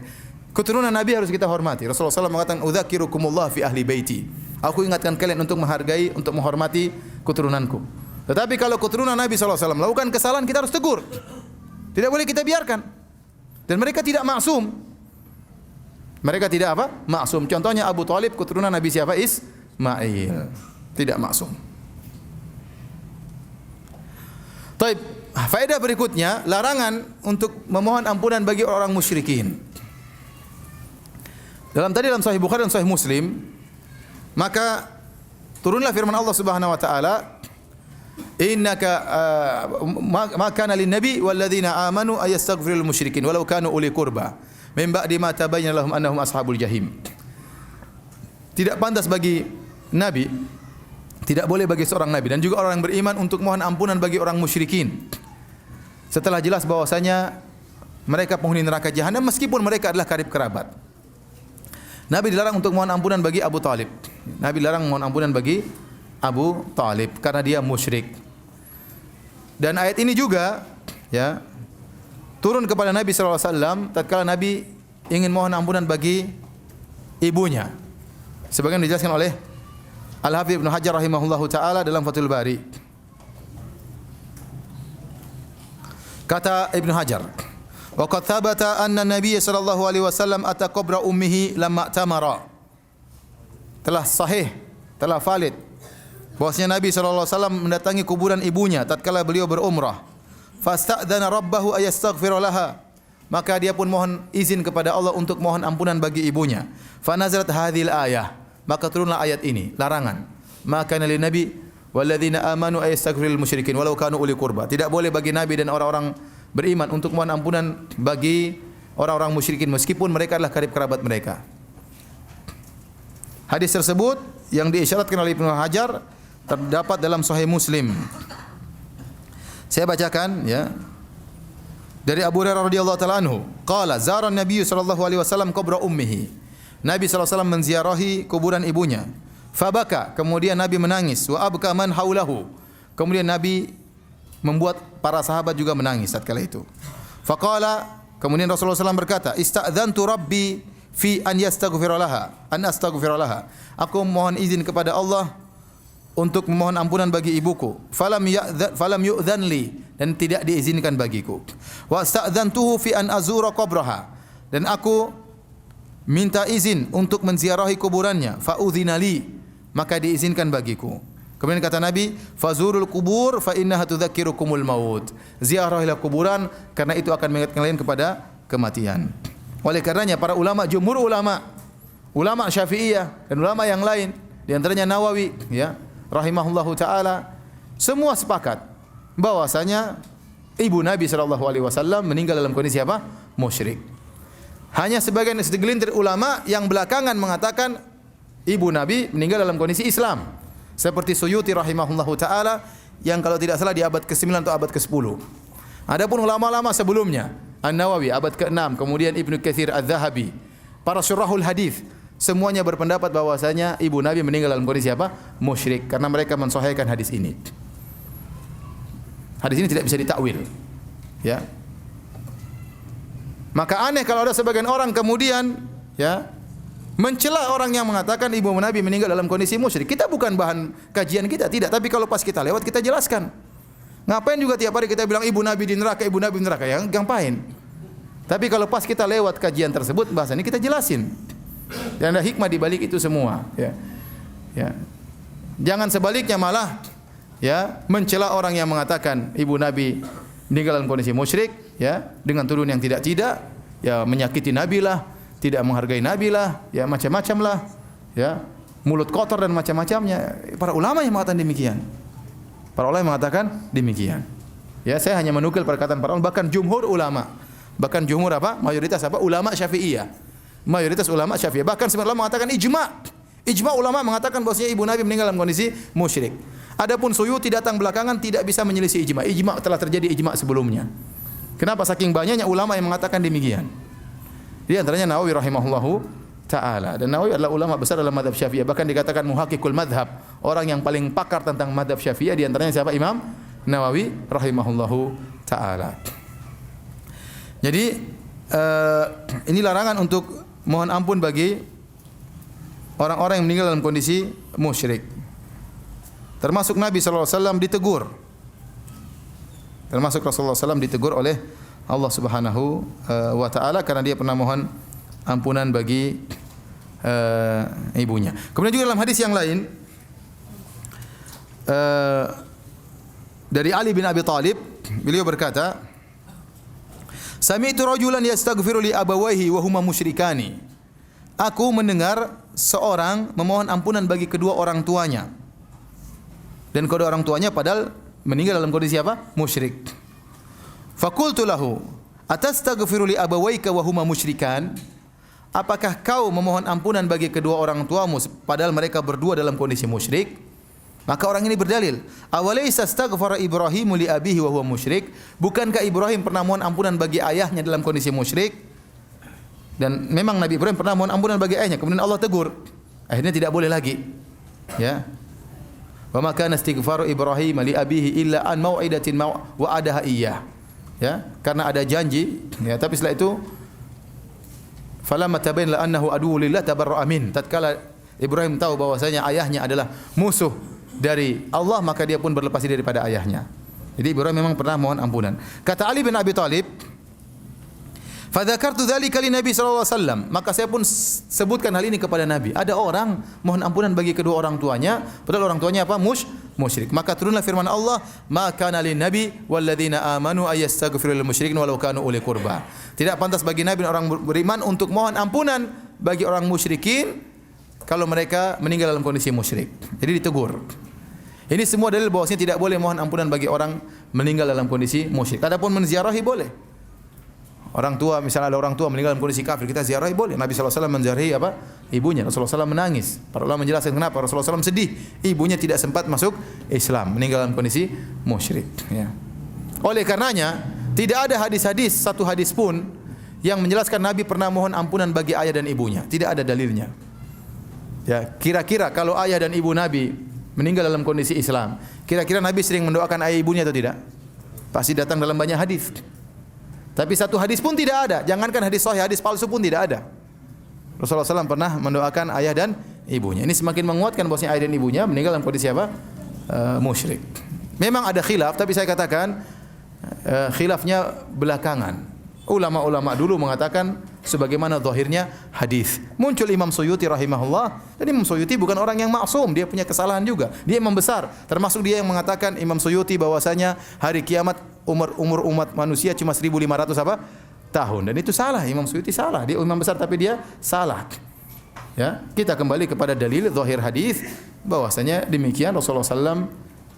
S2: keturunan Nabi harus kita hormati. Rasulullah SAW mengatakan, "Udzakirukumullah fi ahli baiti." Aku ingatkan kalian untuk menghargai, untuk menghormati keturunanku. Tetapi kalau keturunan Nabi SAW melakukan kesalahan, kita harus tegur. Tidak boleh kita biarkan. Dan mereka tidak maksum. Mereka tidak apa? Maksum. Contohnya Abu Thalib, keturunan Nabi siapa? Ismail. Tidak maksum. Taib. Faedah berikutnya, larangan untuk memohon ampunan bagi orang musyrikin. Dalam Sahih Bukhari dan Sahih Muslim, maka turunlah firman Allah Subhanahu wa taala, "Innaka ma kana lin-nabi wal ladzina amanu ayastaghfirul musyrikin walau kanu uli qurba min ba'di ma tabayyana lahum annahum ashabul jahim." Tidak pantas bagi nabi, tidak boleh bagi seorang nabi dan juga orang yang beriman untuk mohon ampunan bagi orang musyrikin setelah jelas bahwasanya mereka penghuni neraka jahanam meskipun mereka adalah karib kerabat. Nabi dilarang untuk mohon ampunan bagi Abu Thalib. Nabi dilarang mohon ampunan bagi Abu Thalib karena dia musyrik. Dan ayat ini juga ya turun kepada Nabi sallallahu alaihi wasallam tatkala Nabi ingin mohon ampunan bagi ibunya. Sebagian dijelaskan oleh Al-Hafidz Ibnu Hajar rahimahullahu taala dalam Fathul Bari. Kata Ibnu Hajar, wa qad thabata anna Nabiy sallallahu alaihi wasallam ata qabra ummihi lamma tamara. Telah sahih, telah valid bahwasanya Nabi sallallahu alaihi wasallam mendatangi kuburan ibunya tatkala beliau berumrah. Fasta'dzana rabbahu ayastaghfira laha. Maka dia pun mohon izin kepada Allah untuk mohon ampunan bagi ibunya. Fa nazalat hadhil ayah. Maka turunlah ayat ini, larangan. Maka lin nabi walladzina amanu ayastaghfirul musyrikin walau kanu uli qurba. Tidak boleh bagi nabi dan orang-orang beriman untuk mohon ampunan bagi orang-orang musyrikin meskipun mereka adalah karib kerabat mereka. Hadis tersebut yang diisyaratkan oleh Ibnu Hajar terdapat dalam Sahih Muslim. Saya bacakan ya. Dari Abu Hurairah radhiyallahu taala anhu, qala zara an-nabiy sallallahu alaihi wasallam qabra ummihi. Nabi sallallahu alaihi wasallam menziarahi kuburan ibunya. Fabaka, kemudian Nabi menangis, wa abka man haulahu. Kemudian Nabi membuat para sahabat juga menangis tatkala itu. Faqala, kemudian Rasulullah SAW berkata, "Ista'dzantu Rabbi fi an yastaghfira laha, an astaghfira laha." Aku mohon izin kepada Allah untuk memohon ampunan bagi ibuku. Falam yu'dzan li, dan tidak diizinkan bagiku. Wa sta'dzantuhu fi an azura qabraha, dan aku minta izin untuk menziarahi kuburannya. Fa udzina li, maka diizinkan bagiku. Kemudian kata Nabi, "Fazurul kubur fa innaha tudzakirukumul maut." Ziarahilah kuburan karena itu akan mengingatkan kalian kepada kematian. Oleh karenanya para ulama, jumhur ulama Syafi'iyah dan ulama yang lain, di antaranya Nawawi ya, rahimahullahu taala, semua sepakat bahwasanya ibu Nabi sallallahu alaihi wasallam meninggal dalam kondisi apa? Musyrik. Hanya segelintir ulama yang belakangan mengatakan ibu Nabi meninggal dalam kondisi Islam. Seperti Suyuti rahimahullahu taala yang kalau tidak salah di abad ke-9 atau abad ke-10. Adapun ulama-ulama sebelumnya, An-Nawawi abad ke-6, kemudian Ibnu Katsir Az-Zahabi, para syurahul hadis, semuanya berpendapat bahwasanya ibu Nabi meninggal dalam kondisi apa? Musyrik, karena mereka mensahihkan hadis ini. Hadis ini tidak bisa ditakwil. Ya. Maka aneh kalau ada sebagian orang kemudian ya mencela orang yang mengatakan ibu Nabi meninggal dalam kondisi musyrik. Kita bukan bahan kajian kita, tidak. Tapi kalau pas kita lewat kita jelaskan. Ngapain juga tiap hari kita bilang ibu Nabi di neraka, ibu Nabi di neraka, ya ngapain? Tapi kalau pas kita lewat kajian tersebut, bahasa ini kita jelasin. Dan ada hikmah di balik itu semua. Ya. Ya. Jangan sebaliknya malah ya mencela orang yang mengatakan ibu Nabi meninggal dalam kondisi musyrik, ya dengan tuduhan yang tidak, ya menyakiti Nabi lah, tidak menghargai Nabi lah, ya macam-macam lah, ya mulut kotor dan macam-macamnya. Para ulama yang mengatakan demikian. Para ulama yang mengatakan demikian. Ya saya hanya menukil perkataan para ulama, bahkan jumhur ulama, bahkan jumhur apa? Mayoritas apa? Ulama Syafi'iyah. Mayoritas ulama Syafi'iyah. Bahkan sebagian ulama mengatakan ijma ulama mengatakan bahwasanya ibu Nabi meninggal dalam kondisi musyrik. Adapun Suyuti datang belakangan tidak bisa menyelisih ijma. Ijma telah terjadi ijma sebelumnya. Kenapa? Saking banyaknya ulama yang mengatakan demikian. Di antaranya Nawawi rahimahullahu taala. Dan Nawawi adalah ulama besar dalam mazhab Syafi'iyah, bahkan dikatakan muhaqqiqul madhab, orang yang paling pakar tentang mazhab Syafi'iyah. Di antaranya siapa? Imam Nawawi rahimahullahu taala. Jadi ini larangan untuk mohon ampun bagi orang-orang yang meninggal dalam kondisi musyrik. Termasuk Nabi sallallahu alaihi wasallam ditegur. Termasuk Rasulullah SAW ditegur oleh Allah Subhanahu wa taala karena dia pernah mohon ampunan bagi ibunya. Kemudian juga dalam hadis yang lain dari Ali bin Abi Thalib, beliau berkata, "Sami'tu rajulan yastaghfiru li abawayhi wa huma musyrikani." Aku mendengar seorang memohon ampunan bagi kedua orang tuanya. Dan kedua orang tuanya padahal meninggal dalam kondisi apa? Musyrik. Faqultu lahu, "Atastaghfiru li abawayka wa huma musyrikan?" Apakah kau memohon ampunan bagi kedua orang tuamu padahal mereka berdua dalam kondisi musyrik? Maka orang ini berdalil, "Awalaysa astaghfara Ibrahimu li abihi wa huwa musyrik?" Bukankah Ibrahim pernah mohon ampunan bagi ayahnya dalam kondisi musyrik? Dan memang Nabi Ibrahim pernah mohon ampunan bagi ayahnya, kemudian Allah tegur. Akhirnya tidak boleh lagi. Ya. Wa ma kana istighfaru Ibrahim li abihi illa an mau'idatin wa'adaha iyyah. Ya, karena ada janji, ya, tapi setelah itu falamma tabayyana annahu aduwwu lillah tabarra'a min. Tatkala Ibrahim tahu bahwasanya ayahnya adalah musuh dari Allah, maka dia pun berlepas diri daripada ayahnya. Jadi Ibrahim memang pernah mohon ampunan. Kata Ali bin Abi Thalib, "Fadzakartu dzalika li Nabi sallallahu alaihi wasallam." Maka saya pun sebutkan hal ini kepada Nabi. Ada orang mohon ampunan bagi kedua orang tuanya, padahal orang tuanya apa? Musyrik. Maka turunlah firman Allah, "Ma kana lin nabi wal ladzina amanu ayastaghfiru lil musyrikin walau kanu uli qurba." Tidak pantas bagi nabi dan orang beriman untuk mohon ampunan bagi orang musyrikin kalau mereka meninggal dalam kondisi musyrik. Jadi ditegur. Ini semua dalil bahwasanya tidak boleh mohon ampunan bagi orang meninggal dalam kondisi musyrik. Adapun menziarahi boleh. Orang tua, misalnya ada orang tua meninggal dalam kondisi kafir, kita ziarahi boleh. Nabi sallallahu alaihi wasallam menziarahi apa? Ibunya. Rasulullah SAW menangis. Para ulama menjelaskan kenapa Rasulullah SAW sedih. Ibunya tidak sempat masuk Islam, meninggal dalam kondisi musyrik. Ya. Oleh karenanya, tidak ada hadis-hadis, satu hadis pun yang menjelaskan Nabi pernah mohon ampunan bagi ayah dan ibunya. Tidak ada dalilnya. Ya, kira-kira kalau ayah dan ibu Nabi meninggal dalam kondisi Islam, kira-kira Nabi sering mendoakan ayah ibunya atau tidak? Pasti datang dalam banyak hadis. Tapi satu hadis pun tidak ada. Jangankan hadis sahih, hadis palsu pun tidak ada. Rasulullah SAW pernah mendoakan ayah dan ibunya. Ini semakin menguatkan bahwasanya ayah dan ibunya meninggal dalam kondisi apa? Musyrik. Memang ada khilaf, tapi saya katakan khilafnya belakangan. Ulama-ulama dulu mengatakan sebagaimana zahirnya hadis. Muncul Imam Suyuti rahimahullah. Dan Imam Suyuti bukan orang yang maksum, dia punya kesalahan juga. Dia imam besar. Termasuk dia yang mengatakan Imam Suyuti bahwasanya hari kiamat umur umat manusia cuma 1500 apa? Tahun. Dan itu salah, Imam Suyuti salah. Dia imam besar tapi dia salah. Ya, kita kembali kepada dalil zahir hadis bahwasanya demikian Rasulullah SAW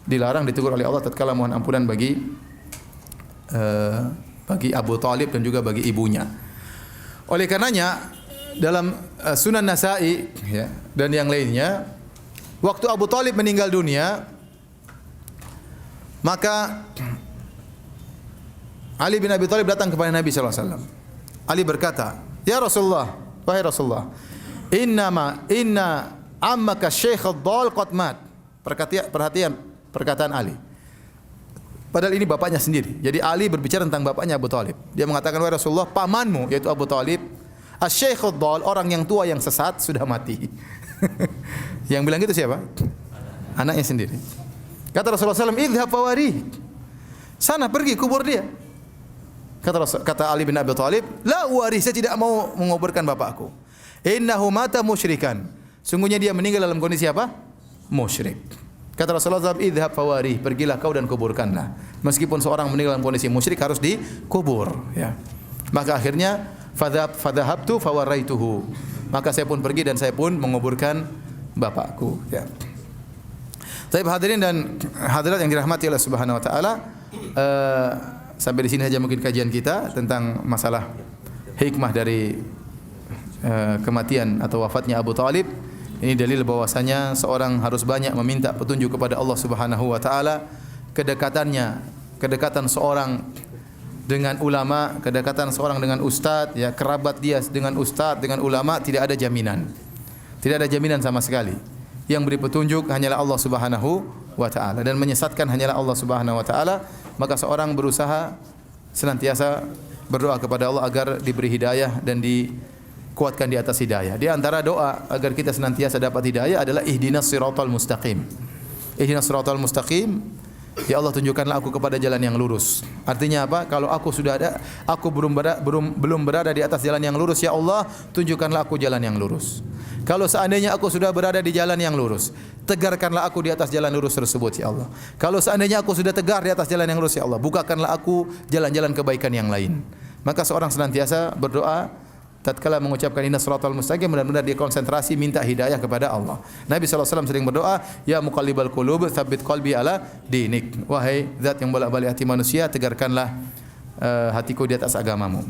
S2: dilarang, ditegur oleh Allah tatkala mohon ampunan bagi Abu Thalib dan juga bagi ibunya. Oleh karenanya dalam Sunan Nasa'i ya, dan yang lainnya, waktu Abu Thalib meninggal dunia, maka Ali bin Abi Thalib datang kepada Nabi sallallahu alaihi wasallam. Ali berkata, "Ya Rasulullah, wahai Rasulullah, inna ammaka Syekh ad-Dhal qad mat." Perhatian perkataan Ali. Padahal ini bapaknya sendiri. Jadi Ali berbicara tentang bapaknya Abu Thalib. Dia mengatakan, "Wahai Rasulullah, pamanmu yaitu Abu Thalib, Asy-Syaikh ad-Dhal, orang yang tua yang sesat sudah mati." Yang bilang gitu siapa? Anaknya sendiri. Kata Rasulullah SAW, "Idhhab fawari." Sana pergi kubur dia. Kata Ali bin Abi Thalib, "La uwari, saya tidak mau menguburkan bapakku. Innahu mata musyrikan." Sungguhnya dia meninggal dalam kondisi apa? Musyrik. Kata Rasulullah SAW, "Idhhab fawari, pergilah kau dan kuburkanlah." Meskipun seorang meninggal dalam kondisi musyrik harus dikubur, ya. Maka akhirnya fadhahabtu fawaraituhu. Maka saya pun pergi dan saya pun menguburkan bapakku, ya. Baik hadirin dan hadirat yang dirahmati Allah Subhanahu wa taala, sampai di sini saja mungkin kajian kita tentang masalah hikmah dari kematian atau wafatnya Abu Thalib. Ini dalil bahwasanya seorang harus banyak meminta petunjuk kepada Allah Subhanahu wa taala. Kedekatan seorang dengan ulama, kedekatan seorang dengan ustaz, ya, kerabat dia dengan ustaz, dengan ulama tidak ada jaminan. Tidak ada jaminan sama sekali. Yang beri petunjuk hanyalah Allah Subhanahu wa taala dan menyesatkan hanyalah Allah Subhanahu wa taala. Maka seorang berusaha senantiasa berdoa kepada Allah agar diberi hidayah dan dikuatkan di atas hidayah. Di antara doa agar kita senantiasa dapat hidayah adalah ihdinas siratal mustaqim. Ihdinas siratal mustaqim. Ya Allah, tunjukkanlah aku kepada jalan yang lurus. Artinya apa? Kalau aku belum berada di atas jalan yang lurus, ya Allah, tunjukkanlah aku jalan yang lurus. Kalau seandainya aku sudah berada di jalan yang lurus, tegarkanlah aku di atas jalan lurus tersebut, ya Allah. Kalau seandainya aku sudah tegar di atas jalan yang lurus, ya Allah, bukakanlah aku jalan-jalan kebaikan yang lain. Maka seorang senantiasa berdoa tatkala mengucapkan inna siratal mustaqim, benar-benar dia konsentrasi minta hidayah kepada Allah. Nabi SAW sering berdoa, ya muqallibal qulub tsabbit qalbi ala dinik. Wahai zat yang bolak-balik hati manusia, tegarkanlah hatiku di atas agamamu.